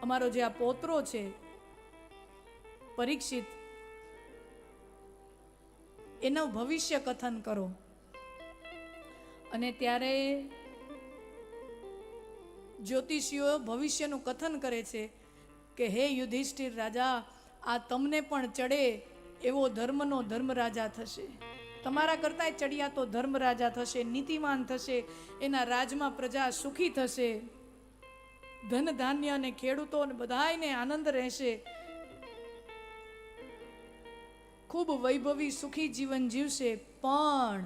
Speaker 1: અમારો જે આ પોત્રો છે પરીક્ષિત, એનું ભવિષ્ય કથન કરો. અને ત્યારે જ્યોતિષીઓ ભવિષ્યનું કથન કરે છે કે હે યુધિષ્ઠિર રાજા, આ તમને પણ ચડે એવો ધર્મનો ધર્મરાજા થશે, તમારા કરતાં ચડિયાતો ધર્મરાજા થશે, નીતિમાન થશે, એના રાજમાં પ્રજા સુખી થશે. ધન ધાન્ય અને ખેડૂતો અને બધાયને આનંદ રહેશે, ખૂબ વૈભવી સુખી જીવન જીવશે. પણ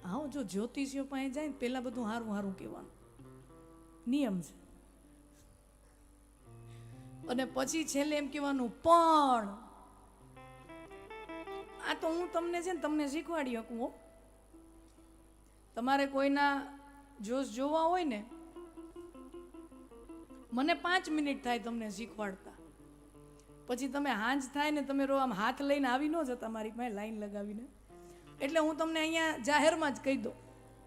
Speaker 1: આવો જો જ્યોતિષીઓ પાસે જાય ને પેલા બધું હારું હારું કહેવાનું નિયમ છે, અને પછી છેલ્લે એમ કહેવાનું પણ. આ તો હું તમને છે ને તમને શીખવાડી શકું હો. તમારે કોઈના જોશ જોવા હોય ને, મને 5 મિનિટ થાય તમને શીખવાડતા, પછી તમે હાંજ થાય ને તમે આમ હાથ લઈને આવી ન જતા મારી પાસે લાઈન લગાવીને. એટલે હું તમને અહીંયા જાહેરમાં જ કહી દઉં,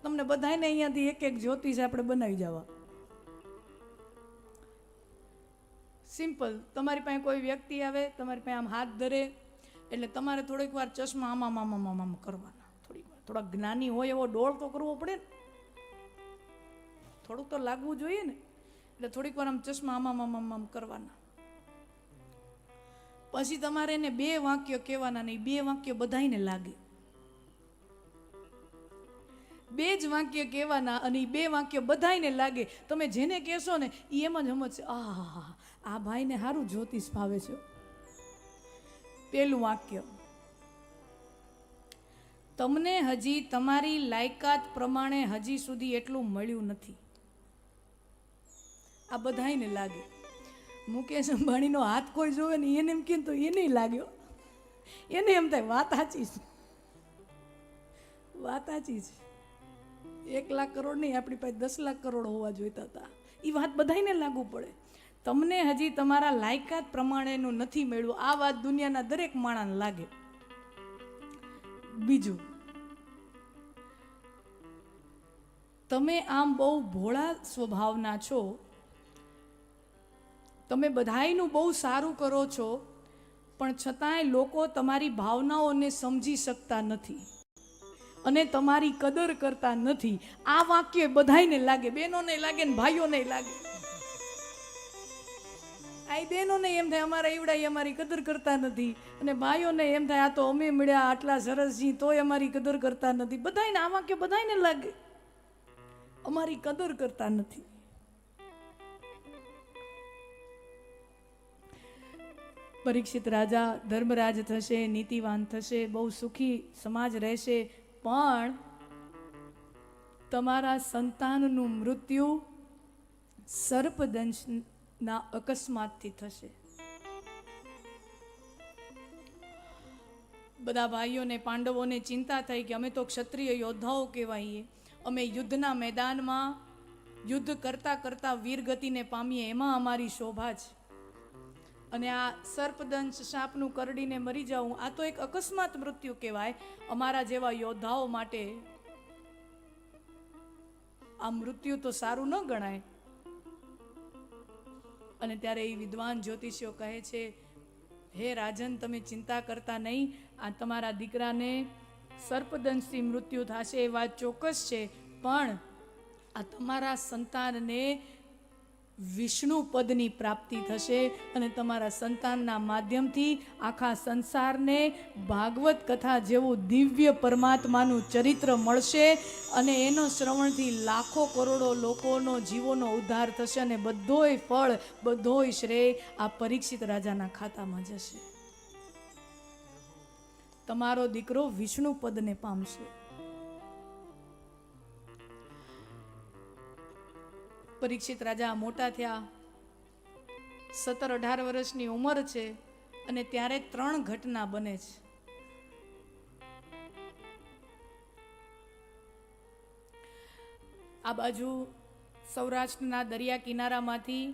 Speaker 1: તમને બધાને અહીંયાથી એક એક જ્યોતિષ આપણે બનાવી જવા. સિમ્પલ. તમારી પાસે કોઈ વ્યક્તિ આવે, તમારી પાસે આમ હાથ ધરે એટલે તમારે થોડીક વાર ચશ્મા આમ કરવાના. થોડીક વાર થોડા જ્ઞાની હોય એવો ડોળ તો કરવો પડે ને, થોડુંક તો લાગવું જોઈએ ને. એટલે થોડીક વાર આમ ચશ્મા આમ કરવાના. પછી તમારે એને 2 વાક્ય કહેવાના, નહીં 2 વાક્ય બધાને લાગે. 2 જ વાક્ય કહેવાના અને 2 વાક્ય બધાને લાગે. તમે જેને કહેશો ને એ એમ જ સમજશે, આ ભાઈને સારું જ્યોતિષ ભાવે છે. પેલું વાક્ય, તમને હજી તમારી લાયકાત પ્રમાણે હજી સુધી એટલું મળ્યું નથી. આ બધાને લાગે. મુકેશ અંબાણીનો હાથ કોઈ જોવે ને એને એમ કહે તો એને લાગ્યો, એને એમ થાય વાત સાચી છે, વાત સાચી છે. 1 લાખ કરોડ નહીં, આપણી પાસે 10 લાખ કરોડ હોવા જોઈતા હતા. એ વાત બધાને લાગુ પડે. તમને હજી તમારા લાયકાત પ્રમાણેનું નથી મળ્યું, આ વાત દુનિયાના દરેક માણસને લાગે. બીજું, તમે આમ બહુ ભોળા સ્વભાવના છો, તમે બધાયનું બહુ સારું કરો છો, પણ છતાંય લોકો તમારી ભાવનાઓને સમજી શકતા નથી અને તમારી કદર કરતા નથી. આ વાક્ય બધાયને લાગે, બહેનોને લાગે ને ભાઈઓને લાગે. આ બહેનોને એમ થાય અમારા ઈવડા અમારી કદર કરતા નથી, અને ભાઈઓને એમ થાય આ તો અમે મળ્યા આટલા સરસ જી તોય અમારી કદર કરતા નથી. બધાયને આ વાક્ય બધાયને લાગે, અમારી કદર કરતા નથી. પરીક્ષિત રાજા ધર્મરાજ થશે, નીતિવાન થશે, બહુ સુખી સમાજ રહેશે, પણ તમારા સંતાનનું મૃત્યુ સર્પદંશના અકસ્માતથી થશે. બધા ભાઈઓને પાંડવોને ચિંતા થઈ કે અમે તો ક્ષત્રિય યોદ્ધાઓ કહેવાઈએ, અમે યુદ્ધના મેદાનમાં યુદ્ધ કરતા કરતા વીરગતિને પામીએ, એમાં અમારી શોભા છે. અને આ સર્પદંશ સાપનું કરડીને મરી જાવું, આ તો એક અકસ્માત મૃત્યુ કહેવાય. અમારા જેવા યોદ્ધાઓ માટે આ મૃત્યુ તો સારું ન ગણાય. અને ત્યારે એ વિદ્વાન જ્યોતિષીઓ કહે છે, હે રાજન, તમે ચિંતા કરતા નહીં, આ તમારા દીકરાને સર્પદંશથી મૃત્યુ થશે એ વાત ચોક્કસ છે, પણ આ તમારા સંતાનને વિષ્ણુ પદની પ્રાપ્તિ થશે અને તમારા સંતાનના માધ્યમથી આખા સંસારને ભાગવત કથા જેવું દિવ્ય પરમાત્માનું ચરિત્ર મળશે અને એનો શ્રવણથી લાખો કરોડો લોકોનો જીવોનો ઉદ્ધાર થશે અને બધોય ફળ, બધોય શ્રેય આ પરીક્ષિત રાજાના ખાતામાં જશે. તમારો દીકરો વિષ્ણુ પદને પામશે. પરીક્ષિત રાજા મોટા થયા, 17-18 વર્ષની ઉંમર છે અને ત્યારે 3 ઘટના બને છે. આ બાજુ સૌરાષ્ટ્રના દરિયા કિનારામાંથી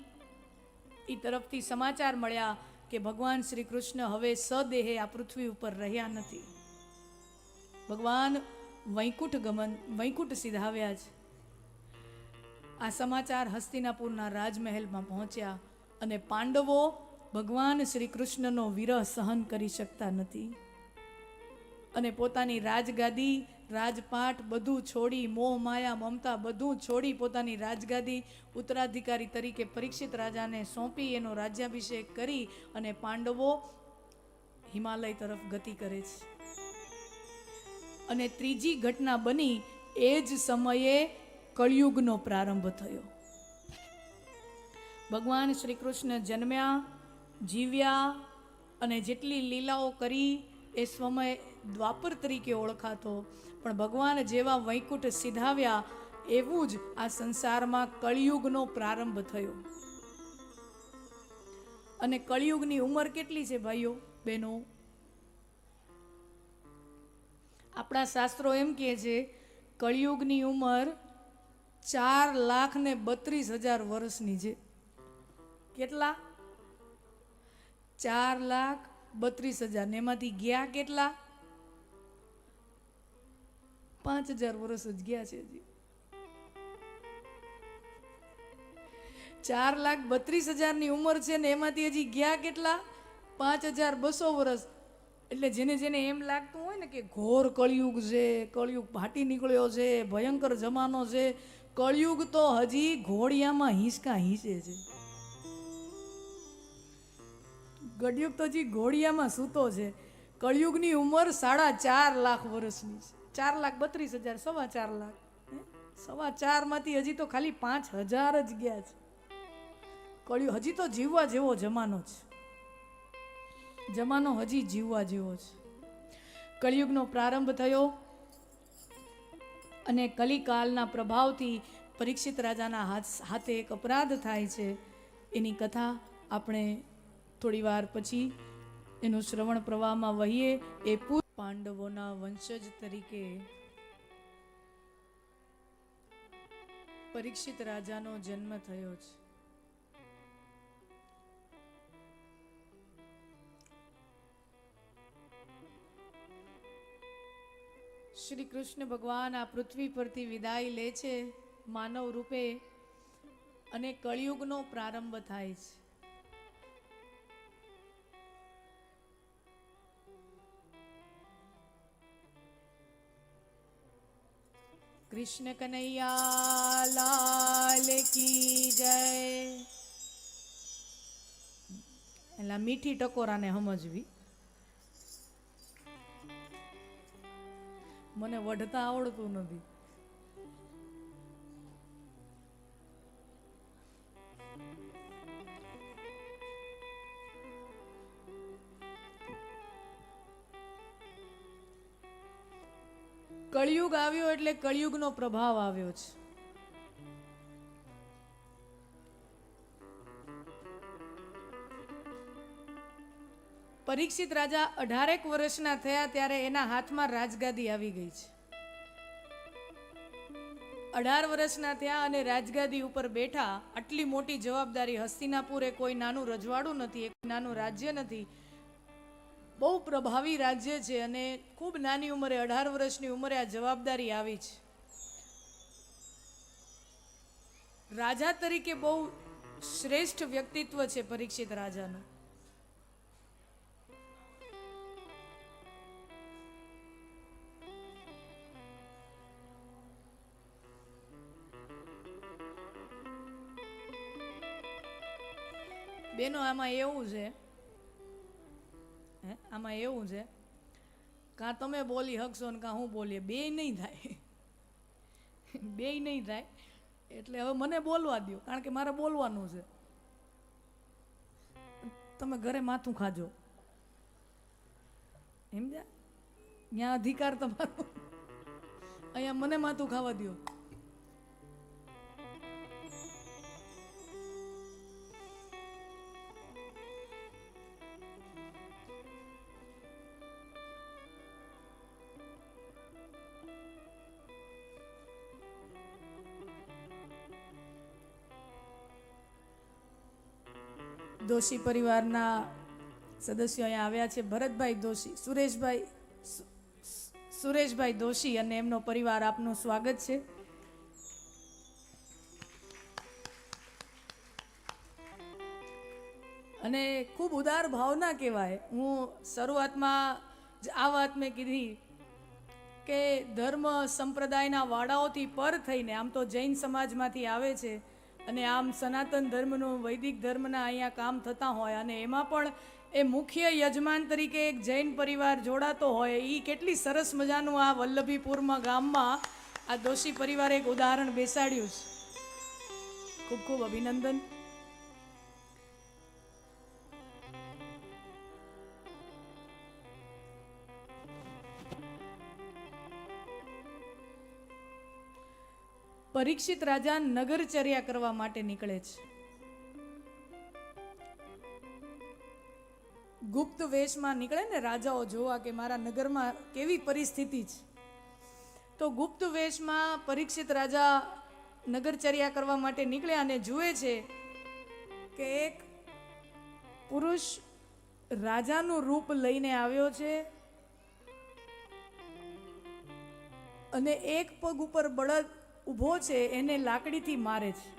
Speaker 1: એ તરફથી સમાચાર મળ્યા કે ભગવાન શ્રી કૃષ્ણ હવે સદેહે આ પૃથ્વી ઉપર રહ્યા નથી. ભગવાન વૈકુંઠ ગમન, વૈકુંઠ સિધાવ્યા છે. આ સમાચાર હસ્તિનાપુરના રાજમહેલમાં પહોંચ્યા અને પાંડવો ભગવાન શ્રી કૃષ્ણનો વિરહ સહન કરી શકતા નથી અને પોતાની રાજગાદી, રાજપાટ બધું છોડી, મોહ માયા મમતા બધું છોડી પોતાની રાજગાદી ઉત્તરાધિકારી તરીકે પરીક્ષિત રાજાને સોંપી એનો રાજ્યાભિષેક કરી અને પાંડવો હિમાલય તરફ ગતિ કરે છે. અને ત્રીજી ઘટના બની એ જ સમયે કળિયુગનો પ્રારંભ થયો. ભગવાન શ્રી કૃષ્ણ જન્મ્યા, જીવ્યા અને જેટલી લીલાઓ કરી એ સમય દ્વાપર તરીકે ઓળખાતો, પણ ભગવાન જેવા વૈકુંઠ સિધાવ્યા એવું જ આ સંસારમાં કળિયુગનો પ્રારંભ થયો. અને કળિયુગની ઉંમર કેટલી છે ભાઈઓ બહેનો? આપણા શાસ્ત્રો એમ કહે છે કળિયુગની ઉંમર 4,32,000 વર્ષની છે. કેટલા? 4,32,000. ને એમાંથી ગયા કેટલા? 5,000 વર્ષ જ ગયા છે. હજી 4,32,000 ની ઉંમર છે ને એમાંથી હજી ગયા કેટલા? 5,200 વર્ષ. એટલે જેને જેને એમ લાગતું હોય ને કે ઘોર કળિયુગ છે, કળિયુગ ફાટી નીકળ્યો છે, ભયંકર જમાનો છે, કળિયુગ તો હજી ઘોડિયામાં હિંચકા હિંચે છે. કળિયુગ તો હજી ઘોડિયામાં સૂતો છે. કળિયુગની ઉંમર 4.5 લાખ વર્ષની છે. 4,32,000, 4.5 લાખ. 4.5 માંથી હજી તો ખાલી 5,000 જ ગયા છે. કળિયુગ હજી તો જીવવા જેવો જમાનો છે. જમાનો હજી જીવવા જેવો છે. કળિયુગનો પ્રારંભ થયો અને કલિકાલના પ્રભાવથી પરીક્ષિત રાજાના હાથે એક અપરાધ થાય છે. એની કથા આપણે થોડી વાર પછી એનું શ્રવણ પ્રવાહમાં વહીએ. એ પાંડવોના વંશજ તરીકે પરીક્ષિત રાજાનો જન્મ થયો છે. શ્રી કૃષ્ણ ભગવાન આ પૃથ્વી પરથી વિદાય લે છે માનવ રૂપે અને કળિયુગનો પ્રારંભ થાય છે. કૃષ્ણ કનૈયા લાલ કી જય. એટલે મીઠી ટકોરાને સમજવી. મને વઢતા આવડતું નથી. કળિયુગ આવ્યો એટલે કળિયુગનો પ્રભાવ આવ્યો છે. પરીક્ષિત રાજા 18 વર્ષના થયા ત્યારે એના હાથમાં રાજગાદી આવી ગઈ છે. 18 વર્ષના થયા અને રાજગાદી ઉપર બેઠા. આટલી મોટી જવાબદારી. હસ્તિનાપુર એ કોઈ નાનું રજવાડું નથી, એક નાનું રાજ્ય નથી, બહુ પ્રભાવી રાજ્ય છે. અને ખૂબ નાની ઉંમરે 18 વર્ષની ઉંમરે આ જવાબદારી આવી છે. રાજા તરીકે બહુ શ્રેષ્ઠ વ્યક્તિત્વ છે પરીક્ષિત રાજાનું. બેનો આમાં એવું છે, આમાં એવું છે કાં તમે બોલી શકશો ને કાં હું બોલીએ, બે નહીં થાય. બે નહીં થાય. એટલે હવે મને બોલવા દો, કારણ કે મારે બોલવાનું છે. તમે ઘરે માથું ખાજો, સમજ્યા? ત્યાં અધિકાર તમારો, અહીંયા મને માથું ખાવા દો. દોશી પરિવારના સદસ્યો અહીંયા આવ્યા છે. ભરતભાઈ દોશી, સુરેશભાઈ દોશી અને એમનો પરિવાર, આપનું સ્વાગત છે. અને ખૂબ ઉદાર ભાવના કહેવાય. હું શરૂઆતમાં જ આ વાત મેં કીધી કે ધર્મ સંપ્રદાયના વાડાઓથી પર થઈને, આમ તો જૈન સમાજમાંથી આવે છે અને આમ સનાતન ધર્મનું, વૈદિક ધર્મના અહીંયા કામ થતા હોય અને એમાં પણ એ મુખ્ય યજમાન તરીકે એક જૈન પરિવાર જોડાતો હોય. એ કેટલી સરસ મજાનું આ વલ્લભીપુરમાં ગામમાં આ દોશી પરિવારે એક ઉદાહરણ બેસાડ્યું છે. ખૂબ ખૂબ અભિનંદન. પરીક્ષિત રાજા નગરચર્યા કરવા માટે નીકળે છે. ગુપ્ત વેશમાં નીકળે ને રાજાઓ જોવા કે મારા નગરમાં કેવી પરિસ્થિતિ છે. તો ગુપ્ત વેશમાં પરીક્ષિત રાજા નગરચર્યા કરવા માટે નીકળ્યા અને જુએ છે કે એક પુરુષ રાજાનું રૂપ લઈને આવ્યો છે અને એક પગ ઉપર બળદ ઊભો છે, એને લાકડીથી મારે છે.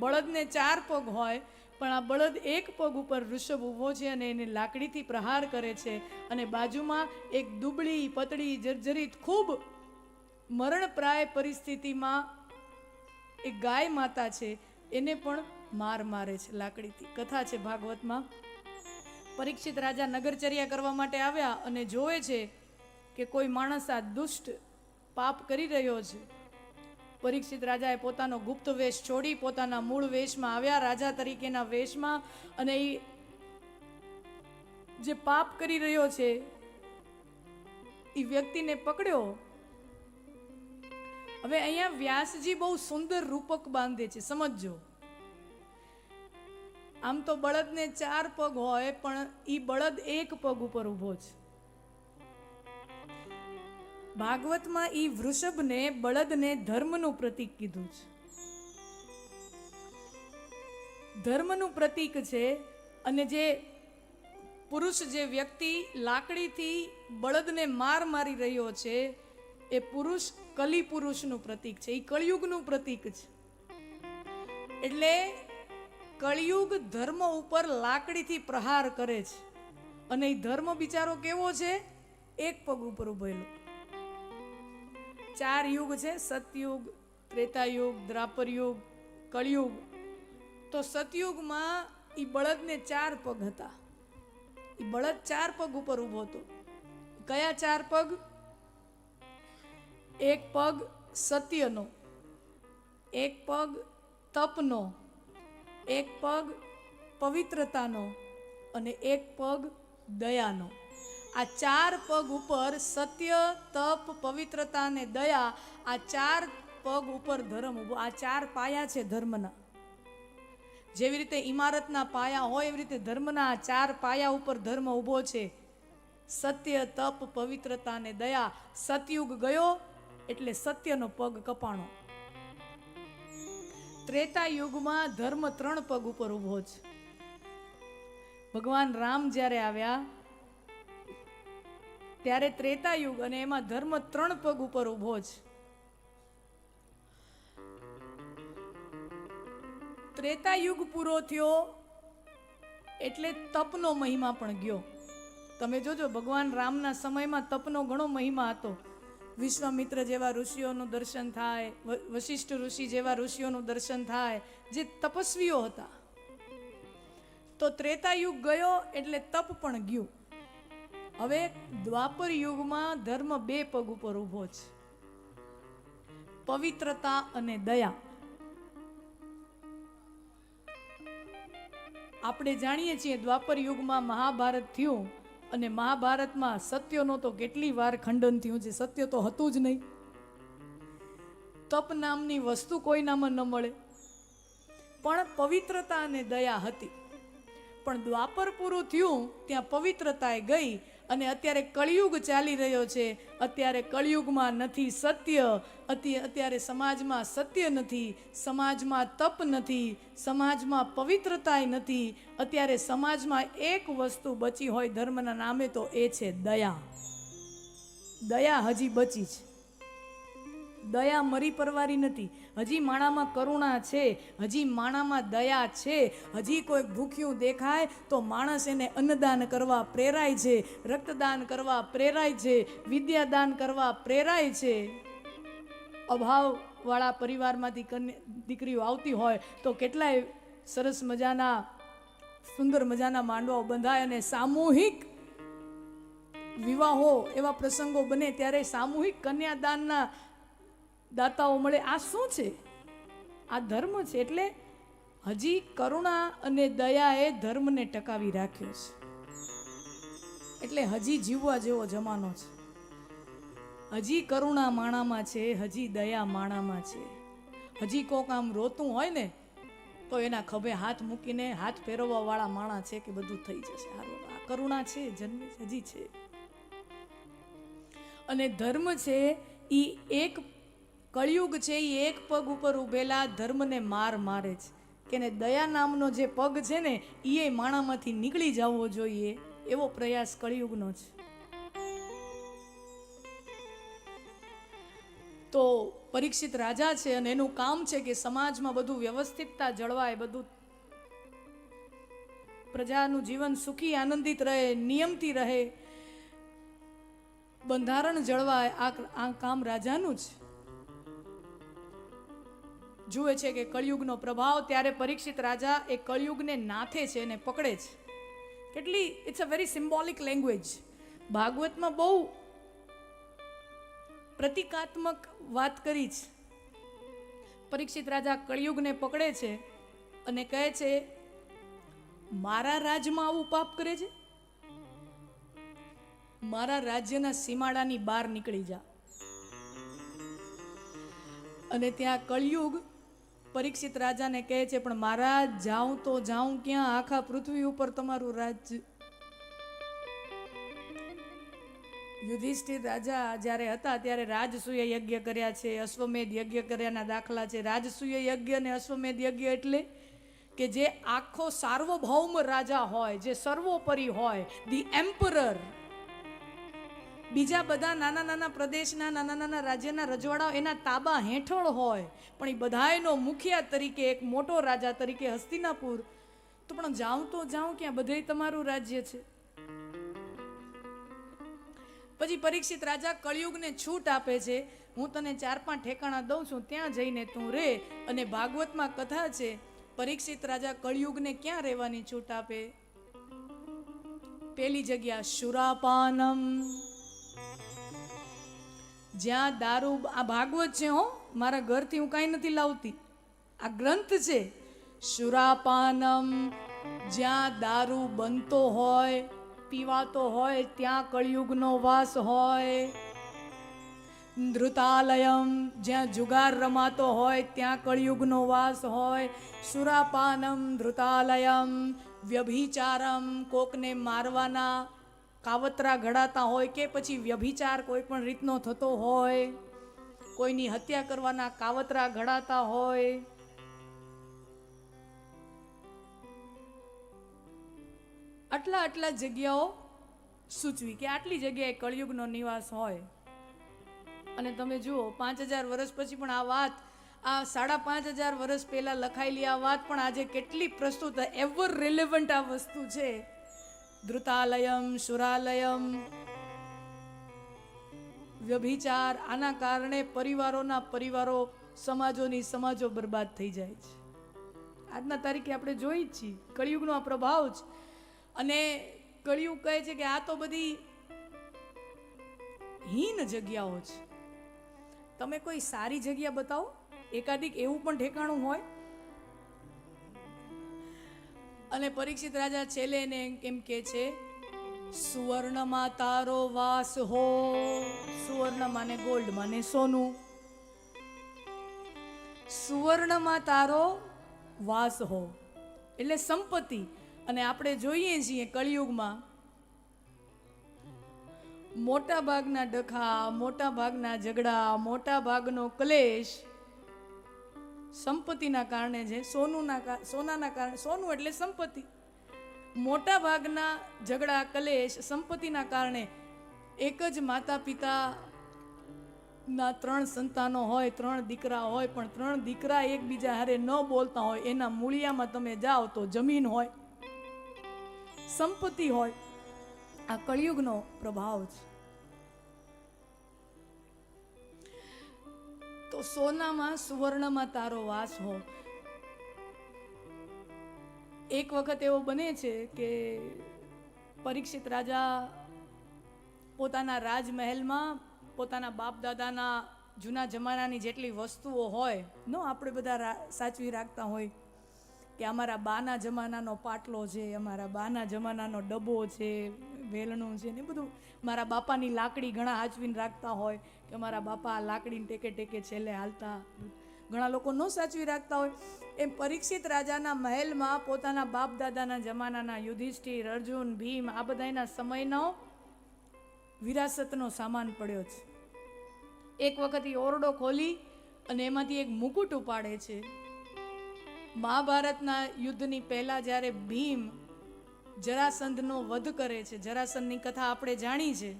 Speaker 1: બળદને 4 પગ હોય પણ આ બળદ એક પગ ઉપર વૃષભ ઊભો છે અને એને લાકડીથી પ્રહાર કરે છે. અને બાજુમાં એક દુબળી પતળી જર્જરિત ખૂબ મરણપ્રાય પરિસ્થિતિમાં એક ગાય માતા છે, એને પણ મારે છે લાકડીથી. કથા છે ભાગવતમાં. પરીક્ષિત રાજા નગરચર્યા કરવા માટે આવ્યા અને જોવે છે કે કોઈ માણસ આ દુષ્ટ પાપ કરી રહ્યો છે. પરીક્ષિત રાજાએ પોતાનો ગુપ્ત વેશ છોડી પોતાના મૂળ વેશમાં આવ્યા, રાજા તરીકેના વેશમાં, અને એ જે પાપ કરી રહ્યો છે એ વ્યક્તિને પકડ્યો. હવે અહીંયા વ્યાસજી બહુ સુંદર રૂપક બાંધે છે, સમજજો. આમ તો બળદને 4 પગ હોય પણ એ બળદ એક પગ ઉપર ઊભો છે. ભાગવતમાં ઈ વૃષભને બળદને ધર્મનું પ્રતીક કીધું છે. ધર્મનું પ્રતીક છે. અને જે પુરુષ, જે વ્યક્તિ લાકડીથી બળદને મારી રહ્યો છે એ પુરુષ કલી પુરુષનું પ્રતીક છે, એ કળિયુગનું પ્રતીક છે. એટલે કળિયુગ ધર્મ ઉપર લાકડીથી પ્રહાર કરે છે. અને એ ધર્મ બિચારો કેવો છે? એક પગ ઉપર ઉભેલો. 4 યુગ છે, સતયુગ, ત્રેતાયુગ, દ્વાપર યુગ, કળિયુગ. તો સતયુગમાં એ બળદને 4 પગ હતા. એ બળદ 4 પગ ઉપર ઊભો હતો. કયા 4 પગ? એક પગ સત્યનો, એક પગ તપનો, એક પગ પવિત્રતાનો અને એક પગ દયાનો. આ 4 પગ ઉપર સત્ય, તપ, પવિત્રતા અને દયા, આ 4 પગ ઉપર ધર્મ ઉભો. આ 4 પાયા છે ધર્મના. જેવી રીતે ઇમારતના પાયા હોય એવી રીતે ધર્મના આ 4 પાયા ઉપર ધર્મ ઉભો છે. સત્ય, તપ, પવિત્રતા અને દયા. સતયુગ ગયો એટલે સત્યનો પગ કપાણો. ત્રેતા યુગમાં ધર્મ 3 પગ ઉપર ઉભો છે. ભગવાન રામ જ્યારે આવ્યા ત્યારે ત્રેતા યુગ, અને એમાં ધર્મ 3 પગ ઉપર ઉભો છે. ત્રેતા યુગ પૂરો થયો એટલે તપનો મહિમા પણ ગયો. તમે જોજો ભગવાન રામના સમયમાં તપનો ઘણો મહિમા હતો. વિશ્વામિત્ર જેવા ઋષિઓનું દર્શન થાય, વશિષ્ઠ ઋષિ જેવા ઋષિઓનું દર્શન થાય, જે તપસ્વીઓ હતા. તો ત્રેતા યુગ ગયો એટલે તપ પણ ગયું. હવે દ્વાપર યુગમાં ધર્મ 2 પગ ઉપર ઊભો છે, પવિત્રતા અને દયા. આપણે જાણીએ છીએ દ્વાપર યુગમાં મહાભારત થયું અને મહાભારતમાં સત્યનો તો કેટલી વાર ખંડન થયું છે. સત્ય તો હતું જ નહીં. તપ નામની વસ્તુ કોઈનામાં ન મળે, પણ પવિત્રતા અને દયા હતી. પણ દ્વાપર પૂરું થયું ત્યાં પવિત્રતાએ ગઈ અને અત્યારે કળિયુગ ચાલી રહ્યો છે. અત્યારે કળિયુગમાં નથી સત્ય, અત્યારે સમાજમાં સત્ય નથી, સમાજમાં તપ નથી, સમાજમાં પવિત્રતા નથી. અત્યારે સમાજમાં એક વસ્તુ બચી હોય ધર્મના નામે તો એ છે દયા. દયા હજી બચી છે. દયા મરી પરવારી નથી. હજી માણામાં કરુણા છે, હજી માણામાં દયા છે. હજી કોઈ ભૂખ્યું દેખાય તો માણસ એને અન્નદાન કરવા પ્રેરાય છે, રક્તદાન કરવા પ્રેરાય છે, વિદ્યાદાન કરવા પ્રેરાય છે. અભાવવાળા પરિવારમાંથી દીકરીઓ આવતી હોય તો કેટલાય સરસ મજાના સુંદર મજાના માંડવાઓ બંધાય અને સામૂહિક વિવાહો એવા પ્રસંગો બને ત્યારે સામૂહિક કન્યાદાનના દાતાઓ મળે. આ શું છે? આ ધર્મ છે. એટલે હજી કરુણા અને દયાએ ધર્મને ટકાવી રાખ્યો છે. એટલે હજી જીવવા જેવો જમાનો છે. હજી કરુણા માણામાં છે, હજી દયા માણામાં છે. હજી કોક આમ રોતું હોય ને તો એના ખભે હાથ મૂકીને હાથ ફેરવવા વાળા માણા છે કે બધું થઈ જશે. આ કરુણા છે, જન્મે હજી છે. અને ધર્મ છે એ એક કળિયુગ છે, એ એક પગ ઉપર ઉભેલા ધર્મને માર મારે છે. કે ને દયા નામનો જે પગ છે ને એ માણામાંથી નીકળી જવો જોઈએ એવો પ્રયાસ કળિયુગનો છે. તો પરીક્ષિત રાજા છે અને એનું કામ છે કે સમાજમાં બધું વ્યવસ્થિતતા જળવાય, બધું પ્રજાનું જીવન સુખી આનંદિત રહે, નિયમથી રહે, બંધારણ જળવાય. આ કામ રાજાનું જ જુએ છે કે કળિયુગનો પ્રભાવ. ત્યારે પરીક્ષિત રાજા એ કળિયુગને નાથે છે અને પકડે છે. કેટલી it's a very symbolic language. ભાગવતમાં બહુ પ્રતિકાત્મક વાત કરી છે. પરીક્ષિત રાજા કળિયુગને પકડે છે અને કહે છે મારા રાજમાં આવું પાપ કરે છે, મારા રાજ્યના સીમાડાની બહાર નીકળી જા. અને ત્યાં કળિયુગ પરીક્ષિત રાજાને કહે છે પણ મહારાજ જાઉં તો જાઉં ક્યાં, આખા પૃથ્વી ઉપર તમારું રાજ્ય. યુધિષ્ઠિર રાજા જ્યારે હતા ત્યારે રાજસૂય યજ્ઞ કર્યા છે, અશ્વમેધ યજ્ઞ કર્યાના દાખલા છે. રાજસૂય યજ્ઞ અને અશ્વમેધ યજ્ઞ એટલે કે જે આખો સાર્વભૌમ રાજા હોય, જે સર્વોપરી હોય, ધી એમ્પરર, બીજા બધા નાના નાના પ્રદેશના નાના નાના રાજ્યના રજવાડાઓ એના તાબા હેઠળ હોય, પણ એ બધાયનો મુખિયા તરીકે એક મોટો રાજા તરીકે હસ્તિનાપુર. તો પણ જાઉં તો જાઉં ક્યાં, બધે તમારું રાજ્ય છે. પછી પરીક્ષિત રાજા કળિયુગને છૂટ આપે છે, હું તને 4-5 ઠેકાણા દઉં છું, ત્યાં જઈને તું રે. અને ભાગવતમાં કથા છે પરીક્ષિત રાજા કળિયુગને ક્યાં રહેવાની છૂટ આપે. પેલી જગ્યા શુરાપાનમ, જ્યાં દારૂ. આ ભાગવત છે હો, મારા ઘરથી હું કાંઈ નથી લાવતી, આ ગ્રંથ છે. શુરાપાનમ, જ્યાં દારૂ બનતો હોય, પીવાતો હોય, ત્યાં કળિયુગનો વાસ હોય. ધૃતાલયમ, જ્યાં જુગાર રમાતો હોય ત્યાં કળિયુગનો વાસ હોય. સુરાપાનમ ધૃતાલયમ. વ્યભિચારમ, કોકને મારવાના કાવતરા ઘડાતા હોય કે પછી વ્યભિચાર કોઈ પણ રીતનો થતો હોય, કોઈની હત્યા કરવાના કાવતરા ઘડાતા હોય. આટલા જગ્યાઓ સૂચવી કે આટલી જગ્યાએ કળિયુગનો નિવાસ હોય. અને તમે જુઓ 5000 વર્ષ પછી પણ આ વાત, આ 5500 વર્ષ પહેલા લખાયેલી આ વાત પણ આજે કેટલી પ્રસ્તુત, એવર રિલેવન્ટ આ વસ્તુ છે. ધૃતાલયમ, શુરાલયમ, વ્યભિચાર, આના કારણે પરિવારો, સમાજો બરબાદ થઈ જાય છે. આજના તારીખે આપણે જોઈ જ છીએ કળિયુગનો આ પ્રભાવ છે. અને કળિયુગ કહે છે કે આ તો બધી હીન જગ્યાઓ છે, તમે કોઈ સારી જગ્યા બતાવો, એકાદિક એવું પણ ઠેકાણું હોય. અને પરીક્ષિત રાજા છેલ્લે એને કેમ કે છે સુવર્ણમાં તારો વાસ હો. સુવર્ણ માને ગોલ્ડ, માને સોનું. સુવર્ણમાં તારો વાસ હો એટલે સંપત્તિ. અને આપણે જોઈએ છીએ કળિયુગમાં મોટા ભાગના ડખા, મોટા ભાગના ઝઘડા, મોટા ભાગનો ક્લેશ સંપત્તિના કારણે છે. સોનાના કારણે. સોનું એટલે સંપત્તિ. મોટા ભાગના ઝઘડા, ક્લેશ સંપત્તિના કારણે. એક જ માતા પિતા ના 3 સંતાનો હોય, 3 દીકરા હોય, પણ 3 દીકરા એકબીજા હારે ન બોલતા હોય, એના મૂળિયામાં તમે જાઓ તો જમીન હોય, સંપત્તિ હોય. આ કળિયુગનો પ્રભાવ છે. તો સોનામાં, સુવર્ણમાં તારો વાસ હો. એક વખત એવો બને છે કે પરીક્ષિત રાજા પોતાના રાજમહેલમાં પોતાના બાપ દાદાના જૂના જમાનાની જેટલી વસ્તુઓ હોય ન આપણે બધા સાચવી રાખતા હોય કે અમારા બાના જમાનાનો પાટલો છે, અમારા બાના જમાનાનો ડબ્બો છે, વેલણું છે ને બધું, મારા બાપાની લાકડી ઘણા સાચવીને રાખતા હોય કે મારા બાપા આ લાકડીને ટેકે ટેકે છેલ્લે હાલતા. ઘણા લોકો ન સાચવી રાખતા હોય. એમ પરીક્ષિત રાજાના મહેલમાં પોતાના બાપ દાદાના જમાનાના યુધિષ્ઠિર, અર્જુન, ભીમ આ બધાના સમયનો વિરાસતનો સામાન પડ્યો છે. એક વખત એ ઓરડો ખોલી અને એમાંથી એક મુકુટ ઉપાડે છે. મહાભારતના યુદ્ધની પહેલા જ્યારે ભીમ જરાસંધનો વધ કરે છે, જરાસંધની કથા આપણે જાણી છે,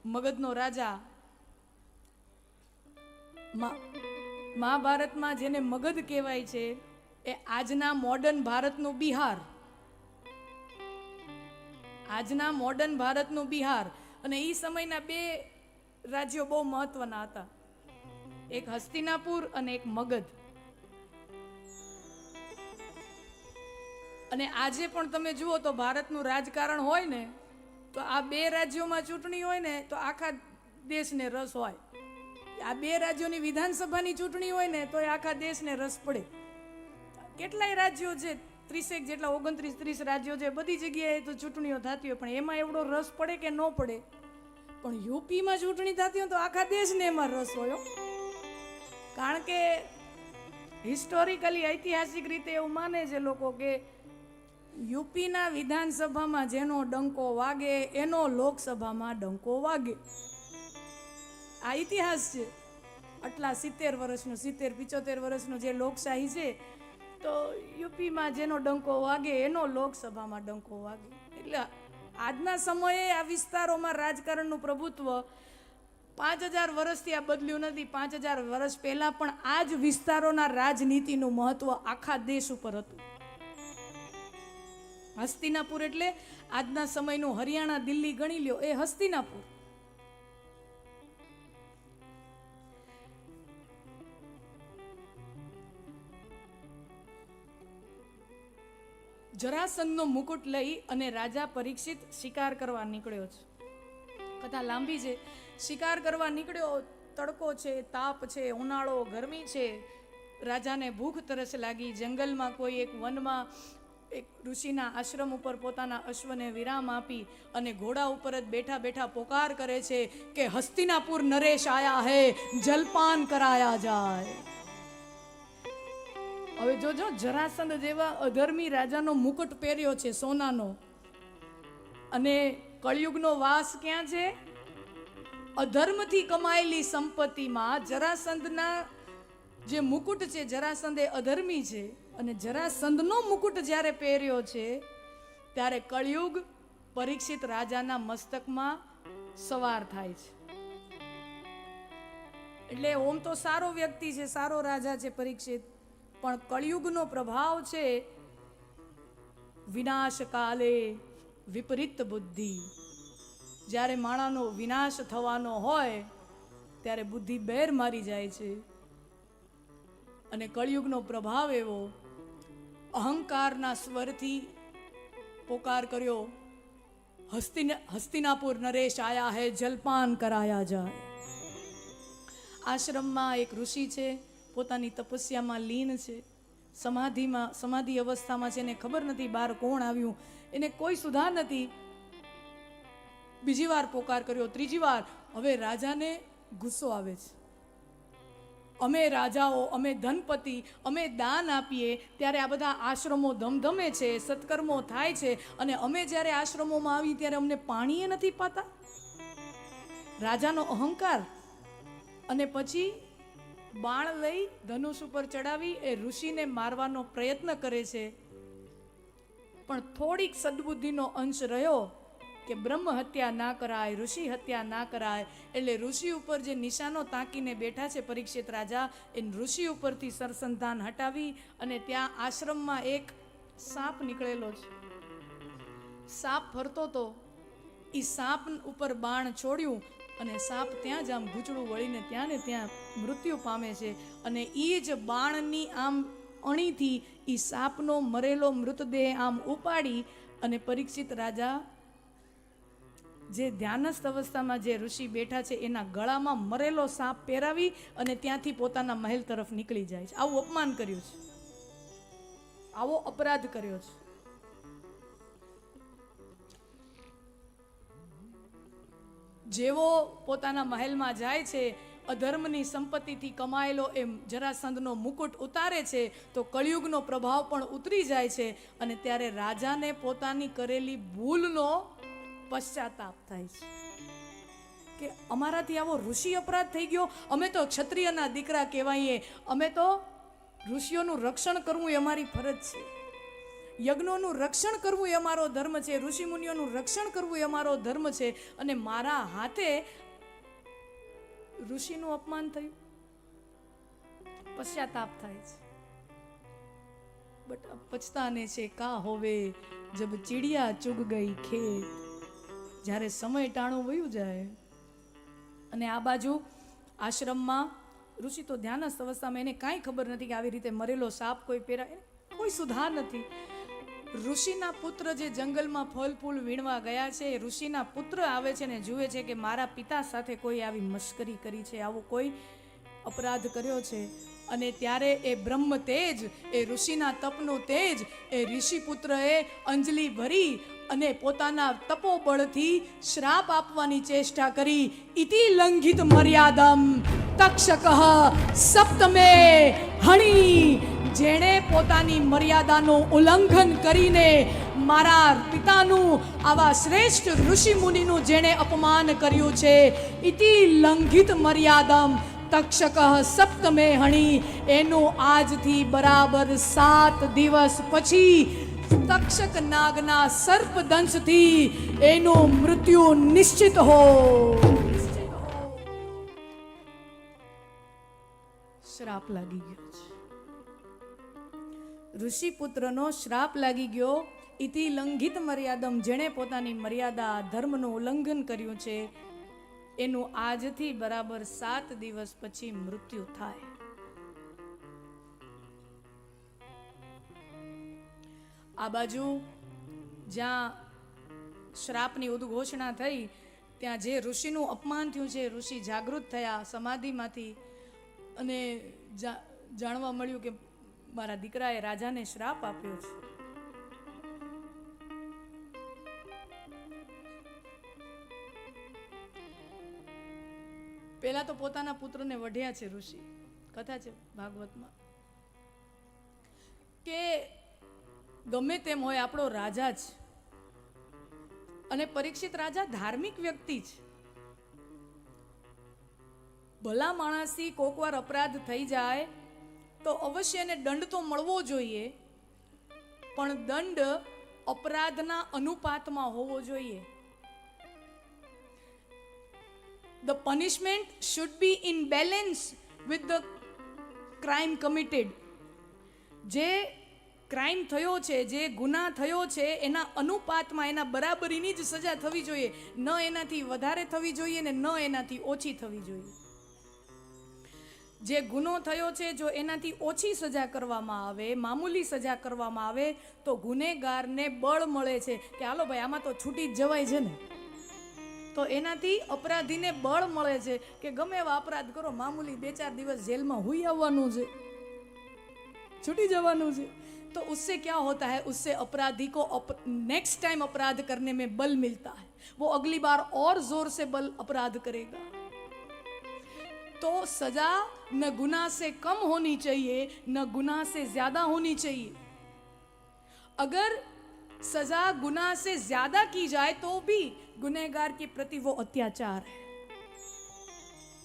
Speaker 1: મગધનો રાજા. મહાભારતમાં જેને મગધ કહેવાય છે એ આજના મોડર્ન ભારતનું બિહાર, આજના મોડર્ન ભારતનું બિહાર. અને એ સમયના બે રાજ્યો બહુ મહત્વના હતા, એક હસ્તિનાપુર અને એક મગધ. અને આજે પણ તમે જુઓ તો ભારતનું રાજકારણ હોય ને તો આ બે રાજ્યોમાં ચૂંટણી હોય ને તો આખા દેશને રસ હોય. આ બે રાજ્યોની વિધાનસભાની ચૂંટણી હોય ને તો એ આખા દેશને રસ પડે. કેટલાય રાજ્યો છે, 30 જેટલા 29-30 રાજ્યો છે, બધી જગ્યાએ તો ચૂંટણીઓ થતી હોય, પણ એમાં એવડો રસ પડે કે ન પડે. પણ યુપીમાં ચૂંટણી થતી હોય તો આખા દેશને એમાં રસ હોય. કારણ કે હિસ્ટોરિકલી ઐતિહાસિક રીતે એવું માને છે લોકો કે યુપીના વિધાનસભામાં જેનો ડંકો વાગે એનો લોકસભામાં ડંકો વાગે. આ ઇતિહાસ છે. આટલા 70 વર્ષનો 70-75 વર્ષનો જે લોકશાહી છે તો યુપીમાં જેનો ડંકો વાગે એનો લોકસભામાં ડંકો વાગે. એટલે આજના સમયે આ વિસ્તારોમાં રાજકારણનું પ્રભુત્વ 5000 વર્ષથી આ બદલ્યું નથી. 5000 વર્ષ પહેલા પણ આ જ વિસ્તારોના રાજનીતિનું મહત્વ આખા દેશ ઉપર હતું. હસ્તિનાપુર એટલે આજના સમયનું હરિયાણા, દિલ્હી ગણી લ્યો, એ હસ્તિનાપુર. જરાસંધનો મુકુટ લઈ અને રાજા પરીક્ષિત શિકાર કરવા નીકળ્યો છે. કથા લાંબી છે. શિકાર કરવા નીકળ્યો, તડકો છે, તાપ છે, ઉનાળો, ગરમી છે, રાજાને ભૂખ તરસ લાગી. જંગલમાં કોઈ એક વનમાં એક ઋષિના આશ્રમ ઉપર પોતાના અશ્વને વિરામ આપી અને ઘોડા ઉપર જ બેઠા બેઠા પોકાર કરે છે કે હસ્તિનાપુર નરેશ આયા હે, જલપાન કરાયા જાય. હવે જોજો, જરાસંધ જેવા અધર્મી રાજાનો મુકુટ પહેર્યો છે સોનાનો, અને કળિયુગનો વાસ ક્યાં છે? અધર્મથી કમાયેલી સંપત્તિમાં જરાસંધના જે મુકુટ છે, જરાસંધ એ અધર્મી છે, અને જરાસંધનો મુકુટ જ્યારે પહેર્યો છે ત્યારે કળિયુગ પરીક્ષિત રાજાના મસ્તકમાં સવાર થાય છે. એટલે ઓમ તો સારો વ્યક્તિ છે, સારો રાજા છે પરીક્ષિત, પણ કળિયુગનો પ્રભાવ છે વિનાશ કાલે વિપરીત બુદ્ધિ. જ્યારે માણાનો વિનાશ થવાનો હોય ત્યારે બુદ્ધિ બેર મારી જાય છે. અને કળિયુગનો પ્રભાવ એવો, અહંકારના સ્વરથી પોકાર કર્યો, હસ્તિનાપુર નરેશ આયા હે, જલપાન કરાયા જાય. આશ્રમમાં એક ઋષિ છે, પોતાની તપસ્યામાં લીન છે, સમાધિ અવસ્થામાં છે, એને ખબર નથી બહાર કોણ આવ્યું, એને કોઈ સુધાર નથી. બીજી વાર પોકાર કર્યો, ત્રીજી વાર. હવે રાજાને ગુસ્સો આવે છે. અમે રાજાઓ, અમે ધનપતિ, અમે દાન આપીએ ત્યારે આ બધા આશ્રમો ધમધમે છે, સત્કર્મો થાય છે, અને અમે જ્યારે આશ્રમોમાં આવી ત્યારે અમને પાણીએ નથી પાતા. રાજાનો અહંકાર. અને પછી બાણ લઈ ધનુષ ઉપર ચડાવી એ ઋષિને મારવાનો પ્રયત્ન કરે છે. પણ થોડીક સદબુદ્ધિનો અંશ રહ્યો કે બ્રહ્મ હત્યા ના કરાય, ઋષિ હત્યા ના કરાય. એટલે ઋષિ ઉપર જે નિશાનો તાકીને બેઠા છે પરીક્ષિત રાજા, એ ઋષિ ઉપરથી સરસંધાન હટાવી અને ત્યાં આશ્રમમાં એક સાપ નીકળેલો છે. સાપ ફરતો તો એ સાપ ઉપર બાણ છોડ્યું અને સાપ ત્યાં જ આમ ગૂંચળું વળીને ત્યાં ને ત્યાં મૃત્યુ પામે છે. અને એ જ બાણની આમ અણીથી એ સાપનો મરેલો મૃતદેહ આમ ઉપાડી અને પરીક્ષિત રાજા જે ધ્યાનસ્થ અવસ્થામાં જે ઋષિ બેઠા છે એના ગળામાં મરેલો સાપ પહેરાવી અને ત્યાંથી પોતાના મહેલ તરફ નીકળી જાય છે. આવું અપમાન કર્યું છે, આવો અપરાધ કર્યો છે. જેવો પોતાના મહેલમાં જાય છે, અધર્મની સંપત્તિથી કમાયેલો એ જરાસંધનો મુકુટ ઉતારે છે, તો કળિયુગનો પ્રભાવ પણ ઉતરી જાય છે અને ત્યારે રાજાને પોતાની કરેલી ભૂલનો પશ્ચાતાપ થાય છે કે અમારાથી આવો ઋષિ અપરાધ થઈ ગયો. અમે તો ક્ષત્રિયના દીકરા કહેવાઈએ, અમે તો ઋષિઓનું રક્ષણ કરવું એ અમારી ફરજ છે, યજ્ઞોનું રક્ષણ કરવું એ અમારો ધર્મ છે, ઋષિ મુનિઓનું રક્ષણ કરવું એ અમારો ધર્મ છે, અને મારા હાથે ઋષિનું અપમાન થયું. પશ્ચાતાપ થાય છે. બટ પછતાને છે કા હોવે જબ ચીડિયા ચુગ ગઈ ખેત. જ્યારે સમય ટાણું વયું જાય અને આ બાજુ આશ્રમમાં ઋષિ તો ધ્યાનસ્થ અવસ્થામાં, એને કાંઈ ખબર નથી કે આવી રીતે મરેલો સાપ કોઈ પહેરા, કોઈ સુધાર નથી. ઋષિના પુત્ર જે જંગલમાં ફળ ફૂલ વીણવા ગયા છે, એ ઋષિના પુત્ર આવે છે ને જુએ છે કે મારા પિતા સાથે કોઈ આવી મશ્કરી કરી છે, આવો કોઈ અપરાધ કર્યો છે. અને ત્યારે એ બ્રહ્મ તેજ, એ ઋષિના તપનું તેજ, એ ઋષિ પુત્રએ અંજલિ ભરી અને પોતાના તપોબળથી શ્રાપ આપવાની ચેષ્ટા કરી. ઇતિ લંઘિત મર્યાદમ તક્ષક સપ્તમે હણી. જેણે પોતાની મર્યાદાનું ઉલ્લંઘન કરીને મારા પિતાનું, આવા શ્રેષ્ઠ ઋષિ મુનિનું જેણે અપમાન કર્યું છે, ઇતિ લંઘિત મર્યાદમ તક્ષક સપ્તમે હણી, એનું આજથી બરાબર 7 દિવસ પછી તક્ષક નાગના સર્પદંશથી એનું મૃત્યુ નિશ્ચિત હો. શ્રાપ લાગી ગયો છે, ઋષિ પુત્રનો શ્રાપ લાગી ગયો. ઇતિ લંઘિત મર્યાદમ, જેણે પોતાની મર્યાદા ધર્મનું ઉલ્લંઘન કર્યું છે, એનું આજથી બરાબર 7 દિવસ પછી મૃત્યુ થાય. આ બાજુ જ્યાં શ્રાપની ઉદ્ઘોષણા થઈ, ત્યાં જે ઋષિનું અપમાન થયું છે, ઋષિ જાગૃત થયા સમાધિમાંથી અને જાણવા મળ્યું કે મારા દીકરાએ રાજાને શ્રાપ આપ્યો છે. પહેલા તો પોતાના પુત્રને વઢ્યા છે ઋષિ. કથા છે ભાગવતમાં કે ગમે તેમ હોય આપણો રાજા છે, અને પરીક્ષિત રાજા ધાર્મિક વ્યક્તિ છે. ભલા માણસથી કોક વાર અપરાધ થઈ જાય તો અવશ્ય એને દંડ તો મળવો જોઈએ, પણ દંડ અપરાધના અનુપાતમાં હોવો જોઈએ. The punishment should be in balance with the crime committed. જે ક્રાઇમ થયો છે, જે ગુનાહ થયો છે, એના અનુપાતમાં, એના બરાબરીની જ સજા થવી જોઈએ. ન એનાથી વધારે થવી જોઈએ ને ન એનાથી ઓછી થવી જોઈએ. જે ગુનો થયો છે, જો એનાથી ઓછી સજા કરવામાં આવે, મામૂલી સજા કરવામાં આવે, તો ગુનેગારને બળ મળે છે કે હાલો ભાઈ આમાં તો છૂટી જ જવાય છે ને. તો એનાથી અપરાધીને બળ મળે છે કે ગમે એવા અપરાધ કરો, મામૂલી 2-4 દિવસ જેલમાં હુઈ આવવાનું છે, छूटी जवानू से। तो उससे क्या होता है, उससे अपराधी को नेक्स्ट टाइम अपराध करने में बल मिलता है, वो अगली बार और जोर से बल अपराध करेगा। तो सजा न गुनाह से कम होनी चाहिए न गुनाह से ज्यादा होनी चाहिए। अगर सजा गुनाह से ज्यादा की जाए तो भी गुनहगार के प्रति वो अत्याचार है,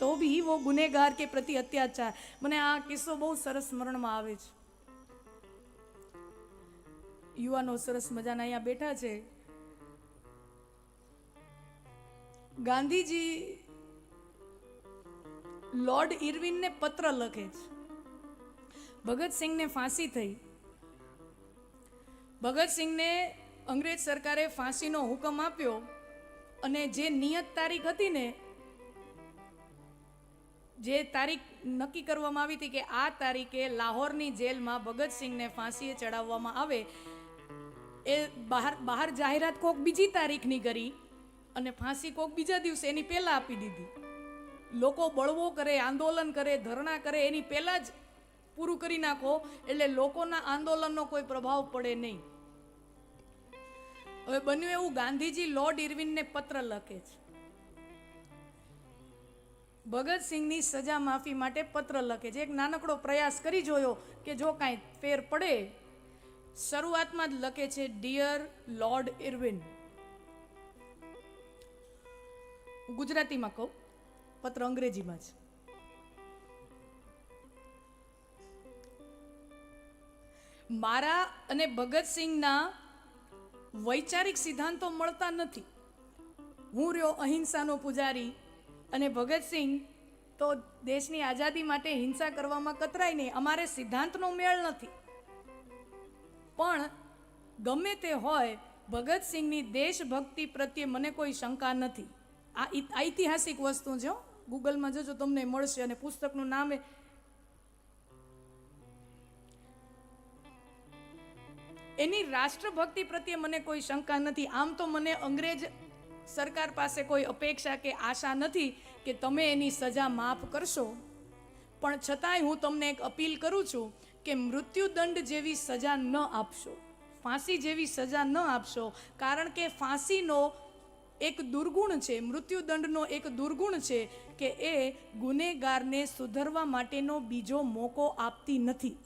Speaker 1: तो भी वो गुनहगार के प्रति अत्याचार। मने आ किस्सो बहुत सरस स्मरण में आवे छे। युवानो सरस मजाना अहींया बैठा छे। गांधीजी लॉर्ड इरविन ने पत्र लखे छे। भगत सिंह ने फांसी थई। भगत सिंह ने अंग्रेज सरकारे फांसी नो हुकम आप्यो अने जे नियत तारीख हती ने, जे तारीख नक्की करवामां आवी हती के आ तारीखे लाहोरनी जेलमां भगत सिंह ने फांसीए चढ़ाववामां आवे, ए बहार जाहेरात कोक बीजी तारीखनी करी અને ફાંસી કોક બીજા દિવસે એની પહેલા આપી દીધી. લોકો બળવો કરે, આંદોલન કરે, ધરણા કરે, એની પહેલા જ પૂરું કરી નાખો એટલે લોકોના આંદોલનનો કોઈ પ્રભાવ પડે નહીં. હવે બન્યું એવું, ગાંધીજી લોર્ડ ઇરવિનને પત્ર લખે છે, ભગતસિંહની સજા માફી માટે પત્ર લખે છે. એક નાનકડો પ્રયાસ કરી જોયો કે જો કાંઈ ફેર પડે. શરૂઆતમાં જ લખે છે, ડિયર લોર્ડ ઇરવિન. ગુજરાતીમાં કહું, પત્ર અંગ્રેજીમાં છે. મારા અને ભગતસિંહના વૈચારિક સિદ્ધાંતો મળતા નથી. હું રહ્યો અહિંસાનો પૂજારી અને ભગતસિંહ તો દેશની આઝાદી માટે હિંસા કરવામાં કતરાય નહીં. અમારે સિદ્ધાંતનો મેળ નથી. પણ ગમે તે હોય, ભગતસિંહની દેશભક્તિ પ્રત્યે મને કોઈ શંકા નથી. આ ઐતિહાસિક વસ્તુ છે. ગૂગલમાં જજો, તમને મળશે. અને પુસ્તકનું નામ એની રાષ્ટ્રભક્તિ પ્રત્યે મને કોઈ શંકા નથી. આમ તો મને અંગ્રેજ સરકાર પાસે કોઈ અપેક્ષા કે આશા નથી કે તમે એની સજા માફ કરશો. પણ છતાંય હું તમને એક અપીલ કરું છું કે મૃત્યુદંડ જેવી સજા ન આપશો, ફાંસી જેવી સજા ન આપશો. કારણ કે ફાંસીનો એક દુર્ગુણ છે, મૃત્યુદંડનો એક દુર્ગુણ છે કે એ ગુનેગારને સુધરવા માટેનો બીજો મોકો આપતી નથી.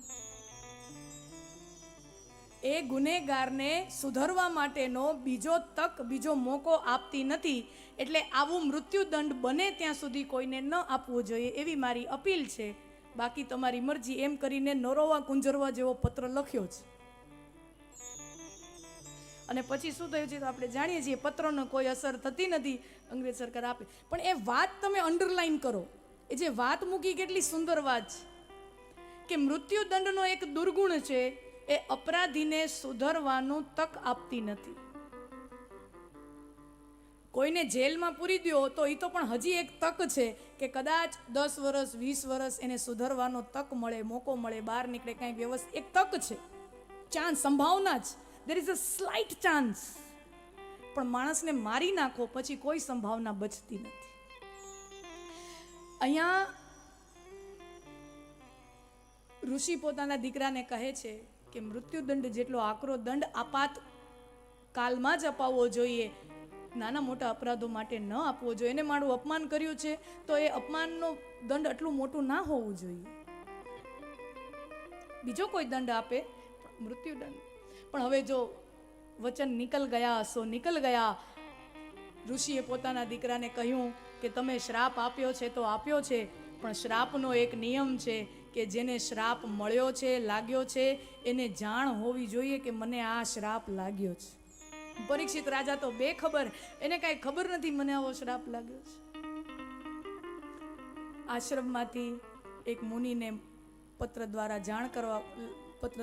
Speaker 1: એ ગુનેગારને સુધરવા માટેનો બીજો મોકો આપતી નથી. એટલે આવું મૃત્યુદંડ બને ત્યાં સુધી કોઈને ન આપવો જોઈએ, એવી મારી અપીલ છે. બાકી તમારી મરજી. એમ કરીને નરોવા કુંજરવા જેવો પત્ર લખ્યો છે. અને પછી શું થયું છે તો આપણે જાણીએ છીએ. પત્રનો કોઈ અસર થતી નથી, અંગ્રેજ સરકાર આપે. પણ એ વાત તમે અંડરલાઈન કરો. એ જે વાત મૂકી, કેટલી સુંદર વાત છે કે મૃત્યુદંડનો એક દુર્ગુણ છે, એ અપરાધીને સુધરવાનું તક આપતી નથી. કોઈને જેલમાં પૂરી દો તો એ તો પણ હજી એક તક છે કે કદાચ 10 વર્ષ 20 વર્ષ એને સુધરવાનો તક મળે, મોકો મળે, બહાર નીકળે, કાંઈ વ્યવસ્થિત એક તક છે, ચાન્સ, સંભાવના જ. There is a slight chance. પણ માણસને મારી નાખો પછી કોઈ સંભાવના બચતી નથી. અહીંયા ઋષિ પોતાના દીકરાને કહે છે કે મૃત્યુદંડ જેટલો આકરો દંડ આપાત કાલમાં જ અપાવવો જોઈએ, નાના મોટા અપરાધો માટે ન આપવો જોઈએ. એને મારું અપમાન કર્યું છે તો એ અપમાનનો દંડ આટલું મોટું ના હોવું જોઈએ. બીજો કોઈ દંડ આપે, મૃત્યુદંડ. પણ હવે જો વચન નિકલ ગયા સો નિકલ ગયા. ઋષિએ પોતાના દીકરાને કહ્યું કે તમે શ્રાપ આપ્યો છે તો આપ્યો છે, પણ શ્રાપનો એક નિયમ છે કે જેને શ્રાપ મળ્યો છે, લાગ્યો છે, એને જાણ હોવી જોઈએ કે મને આ શ્રાપ લાગ્યો છે. પરીક્ષિત રાજા તો બેખબર, એને કાંઈ ખબર નથી મને આવો શ્રાપ લાગ્યો છે. આશ્રમમાંથી એક મુનિને પત્ર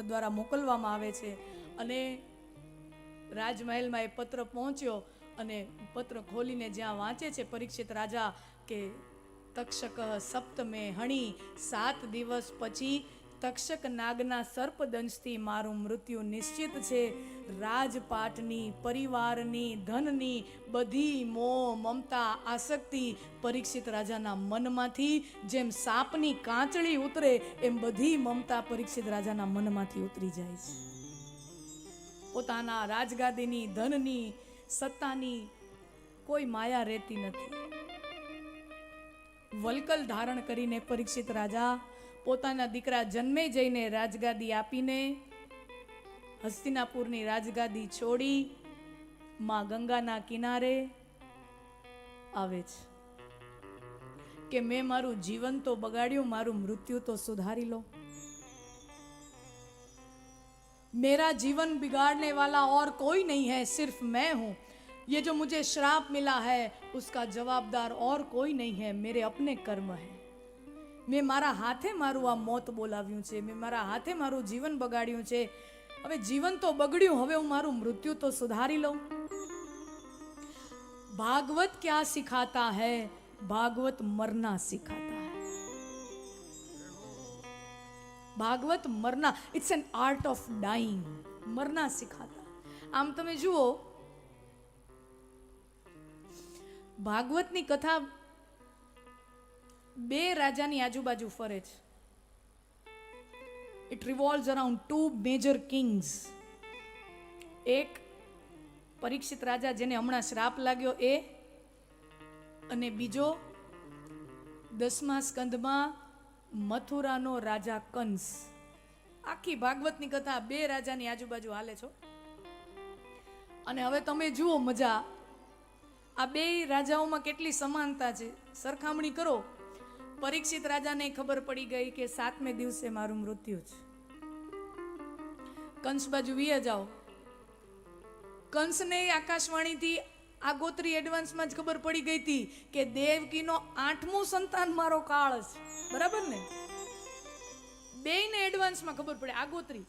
Speaker 1: દ્વારા મોકલવામાં આવે છે અને રાજમહેલમાં એ પત્ર પહોંચ્યો અને પત્ર ખોલીને જ્યાં વાંચે છે પરીક્ષિત રાજા કે તક્ષક સપ્તમે હણી, 7 દિવસ પછી તક્ષક નાગના સર્પદંશથી મારું મૃત્યુ નિશ્ચિત છે. રાજપાટની, પરિવારની, ધનની બધી મોહ, મમતા, આસક્તિ પરીક્ષિત રાજાના મનમાંથી જેમ સાપની કાંચળી ઉતરે એમ બધી મમતા પરીક્ષિત રાજાના મનમાંથી ઉતરી જાય છે. પોતાના રાજગાદીની, ધનની, સત્તાની કોઈ માયા રહેતી નથી. વલ્કલ ધારણ કરીને પરીક્ષિત રાજા પોતાના દીકરા જન્મે જઈને રાજગાદી આપીને હસ્તિનાપુરની રાજગાદી છોડી માં ગંગાના કિનારે આવે છે કે મેં મારું જીવન તો બગાડ્યું, મારું મૃત્યુ તો સુધારી લો. मेरा जीवन बिगाड़ने वाला और कोई नहीं है, सिर्फ मैं हूँ. ये जो मुझे श्राप मिला है उसका जवाबदार और कोई नहीं है, मेरे अपने कर्म है. મેં મારા હાથે મારું આ મોત બોલાવ્યું છે, મેં મારા હાથે મારું જીવન બગાડ્યું છે. હવે જીવન તો બગડ્યું, હવે હું મારું મૃત્યુ તો સુધારી લઉં. ભાગવત क्या सिखाता है, भागवत मरना सिखाता है. ભાગવત મરના, it's an art of dying. મરના સિખાતા. આમ તમે જુઓ ભાગવતની કથા બે રાજાની આજુબાજુ ફરે છે. It revolves around two major kings. એક પરીક્ષિત રાજા જેને હમણાં શ્રાપ લાગ્યો એ, અને બીજો 10મા સ્કંદમાં મથુરાનો રાજા કંસ. આખી ભાગવતની કથા બે રાજાની આજુબાજુ હાલે છો. અને હવે તમે જુઓ મજા, આ બે રાજાઓમાં કેટલી સમાનતા છે. સરખામણી કરો. પરીક્ષિત રાજાને ખબર પડી ગઈ કે 7મે દિવસે મારું મૃત્યુ છે. કંસ બાજુ વીએ જાઓ. કંસને આકાશવાણીથી આગોતરી એડવાન્સમાં જ ખબર પડી ગઈ હતી કે દેવકીનો 8મું સંતાન મારો કાળ છે. બરાબર ને? બેયને એડવાન્સમાં ખબર પડે, આગોતરી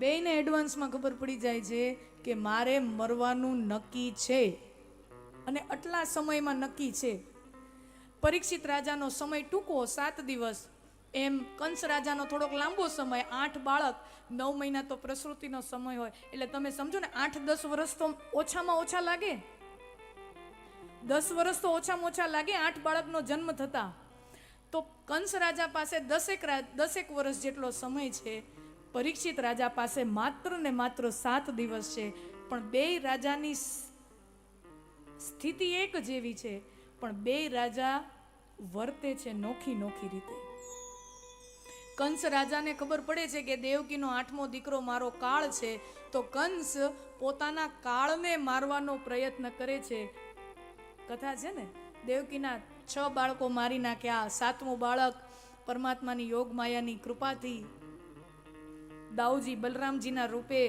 Speaker 1: બેયને એડવાન્સમાં ખબર પડી જાય છે કે મારે મરવાનું નક્કી છે, અને આટલા સમયમાં નક્કી છે. પરીક્ષિત રાજાનો સમય ટૂંકો 7 દિવસ, એમ કંસ રાજાનો થોડોક લાંબો સમય 8 બાળક, 9 મહિના તો પ્રસૂતિનો સમય હોય. એટલે તમે સમજો ને 8-10 વર્ષ તો ઓછામાં ઓછા લાગે. 10 વર્ષ તો ઓછામાં ઓછા લાગે 8 બાળકનો જન્મ થતા. તો કંસ રાજા પાસે 10 વર્ષ જેટલો સમય છે. પરીક્ષિત રાજા પાસે માત્ર ને માત્ર 7 દિવસ છે. પણ બે રાજાની સ્થિતિ એક જેવી છે, પણ બે રાજા વર્તે છે નોખી નોખી રીતે. કંસ રાજાને ખબર પડે છે કે દેવકીનો 8મો દીકરો મારો કાળ છે, તો કંસ પોતાના કાળને મારવાનો પ્રયત્ન કરે છે. કથા છે ને, દેવકીના 6 બાળકો મારી નાખ્યા. 7મું બાળક પરમાત્માની યોગ માયાની કૃપાથી દાઉજી બલરામજીના રૂપે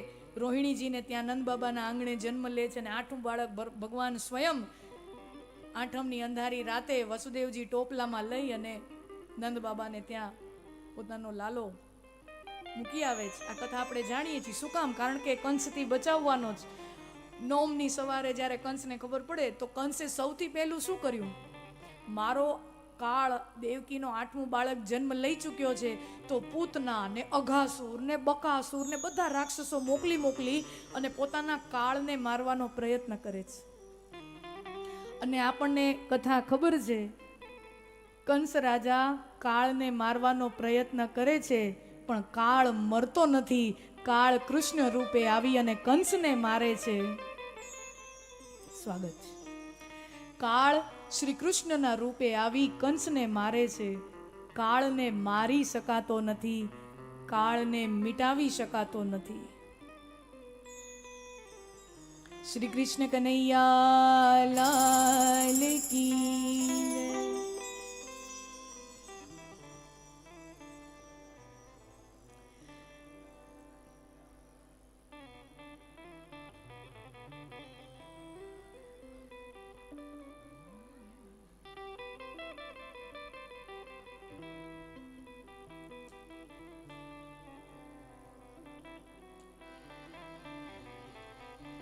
Speaker 1: રોહિણીજીને ત્યાં નંદ બાબાના આંગણે જન્મ લે છે. અને 8મું બાળક ભગવાન સ્વયં 8મની અંધારી રાતે વસુદેવજી ટોપલામાં લઈ અને નંદ બાબાને ત્યાં પોતાનો લાલો મૂકી આવે છે. આ કથા આપણે જાણીએ છીએ. શું કામ? કારણ કે કંસથી બચાવવાનો જ. 9મની સવારે જ્યારે કંસને ખબર પડે તો કંસે સૌથી પહેલું શું કર્યું? મારો કાળ દેવકીનો 8મું બાળક જન્મ લઈ ચૂક્યો છે, તો પૂતના ને અઘાસુર ને બકાસુર ને બધા રાક્ષસો મોકલી અને પોતાના કાળને મારવાનો પ્રયત્ન કરે છે. અને આપણને કથા ખબર છે, કંસ રાજા કાળને મારવાનો પ્રયત્ન કરે છે, પણ કાળ મરતો નથી. કાળ કૃષ્ણ રૂપે આવી અને કંસને મારે છે. સ્વાગત છે. કાળ શ્રી કૃષ્ણના રૂપે આવી કંસને મારે છે. કાળને મારી શકાતો નથી, કાળને મિટાવી શકાતો નથી. શ્રી કૃષ્ણ કનૈયા લાલ કી.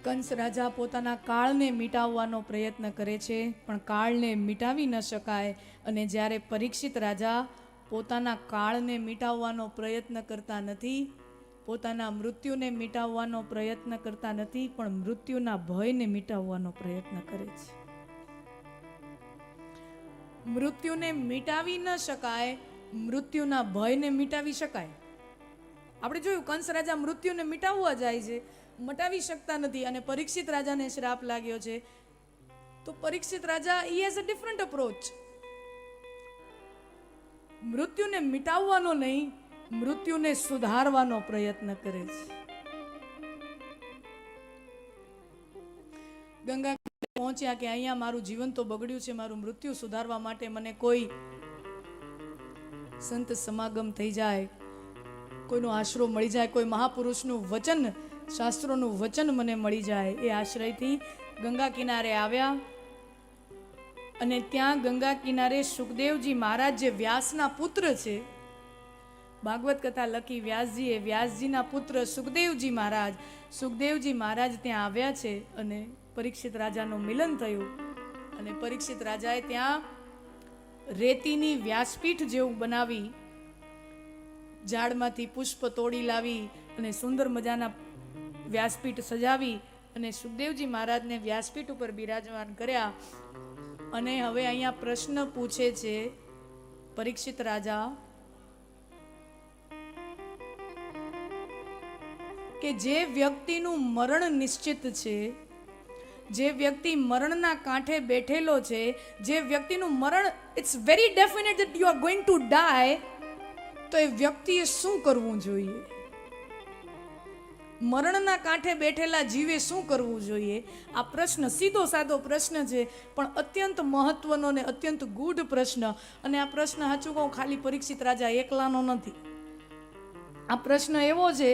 Speaker 1: કંસ રાજા પોતાના કાળને મિટાવવાનો પ્રયત્ન કરે છે, પણ કાળને મિટાવી ન શકાય. અને જ્યારે પરીક્ષિત રાજા પોતાના કાળને મિટાવવાનો પ્રયત્ન કરતા નથી, પોતાના મૃત્યુને મિટાવવાનો પ્રયત્ન કરતા નથી, પણ મૃત્યુના ભયને મિટાવવાનો પ્રયત્ન કરે છે. મૃત્યુને મિટાવી ન શકાય, મૃત્યુના ભયને મિટાવી શકાય. આપણે જોયું, કંસ રાજા મૃત્યુને મિટાવવા જાય છે, મટાવી શકતા નથી. અને પરીક્ષિત રાજાને શ્રાપ લાગ્યો છે, તો પરીક્ષિત રાજા he has a different approach. મૃત્યુને મિટાવવાનો નહીં, મૃત્યુને સુધારવાનો પ્રયત્ન કરે છે. ગંગા પહોંચ્યા કે અહીંયા મારું જીવન તો બગડ્યું છે, મારું મૃત્યુ સુધારવા માટે મને કોઈ સંત સમાગમ થઈ જાય, કોઈનો આશરો મળી જાય, કોઈ મહાપુરુષનું વચન, શાસ્ત્રોનું વચન મને મળી જાય. એ આશ્રયથી ગંગા કિનારે આવ્યા. અને ત્યાં ગંગા કિનારે સુખદેવજી મહારાજ, જે વ્યાસના પુત્ર છે, ભાગવત કથા લખી વ્યાસજીએ, વ્યાસજીના પુત્ર સુખદેવજી મહારાજ ત્યાં આવ્યા છે. અને પરીક્ષિત રાજાનું મિલન થયું. અને પરીક્ષિત રાજાએ ત્યાં રેતીની વ્યાસપીઠ જેવું બનાવી, ઝાડમાંથી પુષ્પ તોડી લાવી અને સુંદર મજાના વ્યાસપીઠ સજાવી અને સુખદેવજી મહારાજને વ્યાસપીઠ ઉપર બિરાજમાન કર્યા. અને હવે અહીંયા પ્રશ્ન પૂછે છે પરીક્ષિત રાજા કે જે વ્યક્તિનું મરણ નિશ્ચિત છે, જે વ્યક્તિ મરણના કાંઠે બેઠેલો છે, જે વ્યક્તિનું મરણ it's very definite that you are going to die, તો એ વ્યક્તિએ શું કરવું જોઈએ? મરણના કાંઠે બેઠેલા જીવે શું કરવું જોઈએ? આ પ્રશ્ન સીધો સાદો પ્રશ્ન છે, પણ અત્યંત મહત્વનો ને અત્યંત ગૂઢ પ્રશ્ન. અને આ પ્રશ્ન સાચું કહું ખાલી પરીક્ષિત રાજા એકલાનો નથી. આ પ્રશ્ન એવો છે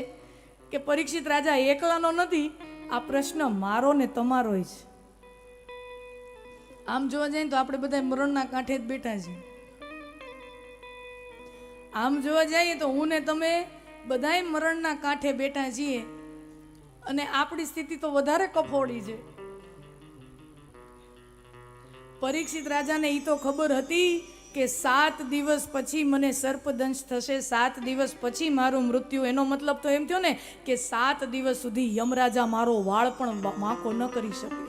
Speaker 1: કે પરીક્ષિત રાજા એકલાનો નથી, આ પ્રશ્ન મારો ને તમારો છે. આમ જોવા જઈએ તો આપણે બધા મરણના કાંઠે જ બેઠા છીએ. આમ જોવા જઈએ તો હું ને તમે બધાય મરણના કાંઠે બેઠા છીએ, અને આપણી સ્થિતિ તો વધારે કફોડી છે. પરીક્ષિત રાજાને એ તો ખબર હતી કે 7 દિવસ પછી મને સર્પદંશ થશે, 7 દિવસ પછી મારું મૃત્યુ. એનો મતલબ તો એમ થયો ને કે 7 દિવસ સુધી યમરાજા મારો વાળ પણ માખો ન કરી શકે.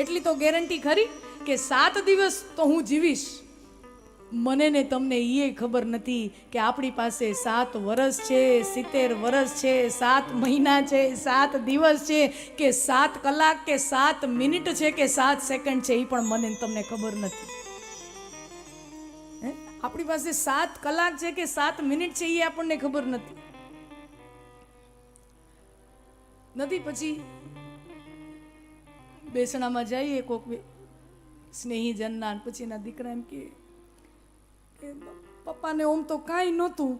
Speaker 1: એટલી તો ગેરંટી ખરી કે 7 દિવસ તો હું જીવીશ. મને ને તમને એ ખબર નથી કે આપણી પાસે 7 વર્ષ છે, 70 વર્ષ છે, 7 મહિના છે, 7 દિવસ છે, કે 7 કલાક કે 7 મિનિટ છે, કે 7 સેકન્ડ છે, એ પણ મને તમને ખબર નથી. આપણી પાસે 7 કલાક છે કે 7 મિનિટ છે, એ આપણને ખબર નથી. પછી બેસણામાં જઈએ કોક સ્નેહીજનના, પછી એના દીકરા એમ કે પપ્પાને ઓમ તો કાંઈ નહોતું,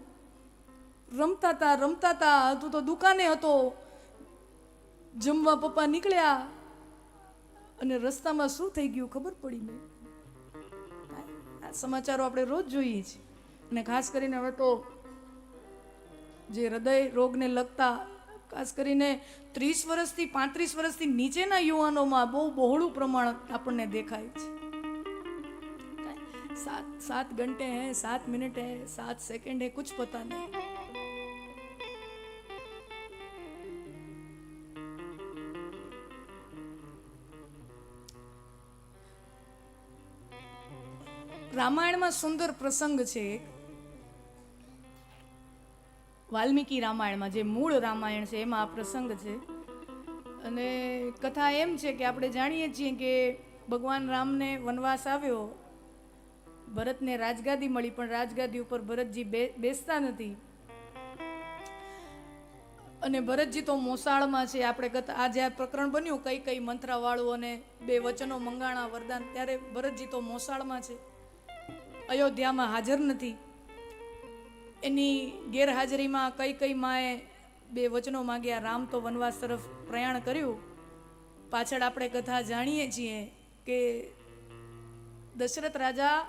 Speaker 1: રમતા હતા, તું તો દુકાને હતો. જમવા પપ્પા નીકળ્યા અને રસ્તામાં શું થઈ ગયું ખબર પડી નહીં. આ સમાચારો આપણે રોજ જોઈએ છીએ, અને ખાસ કરીને હવે તો જે હૃદય રોગને લગતા, ખાસ કરીને 30 વર્ષથી 35 વર્ષથી નીચેના યુવાનોમાં બહુ બહોળું પ્રમાણ આપણને દેખાય છે. 7 घंटे हैं, 7 मिनट है, 7 सेकंड है, कुछ पता नहीं. રામાયણમાં સુંદર પ્રસંગ છે. વાલ્મીકી રામાયણમાં, જે મૂળ રામાયણ છે એમાં આ પ્રસંગ છે. અને કથા એમ છે કે આપણે જાણીએ છીએ કે ભગવાન રામને વનવાસ આવ્યો, ભરતને રાજગાદી મળી, પણ રાજગાદી ઉપર ભરતજી બેસતા નથી. અને ભરતજી તો મોસાળમાં છે. આપણે આ જે પ્રકરણ બન્યું કઈ મંત્રાવાળું અને 2 વચનો મંગાણા વરદાન, ત્યારે ભરતજી તો મોસાળમાં છે, અયોધ્યામાં હાજર નથી. એની ગેરહાજરીમાં કઈ માએ 2 વચનો માંગ્યા. રામ તો વનવાસ તરફ પ્રયાણ કર્યું. પાછળ આપણે કથા જાણીએ છીએ કે દશરથ રાજા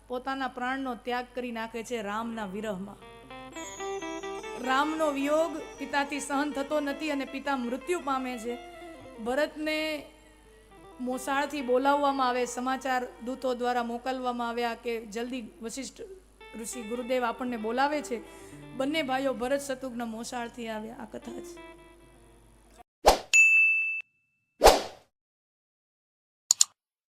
Speaker 1: પોતાના પ્રાણનો ત્યાગ કરી નાખે છે રામના વિરહમાં. રામનો વિયોગ પિતાથી સહન થતો નથી અને પિતા મૃત્યુ પામે છે. ભરતને મોસાળથી બોલાવવામાં આવે, સમાચાર દૂતો દ્વારા મોકલવામાં આવ્યા કે જલ્દી વશિષ્ઠ ઋષિ ગુરુદેવ આપણને બોલાવે છે. બંને ભાઈઓ ભરત શત્રુઘ્ન મોસાળથી આવ્યા. આ કથા છે.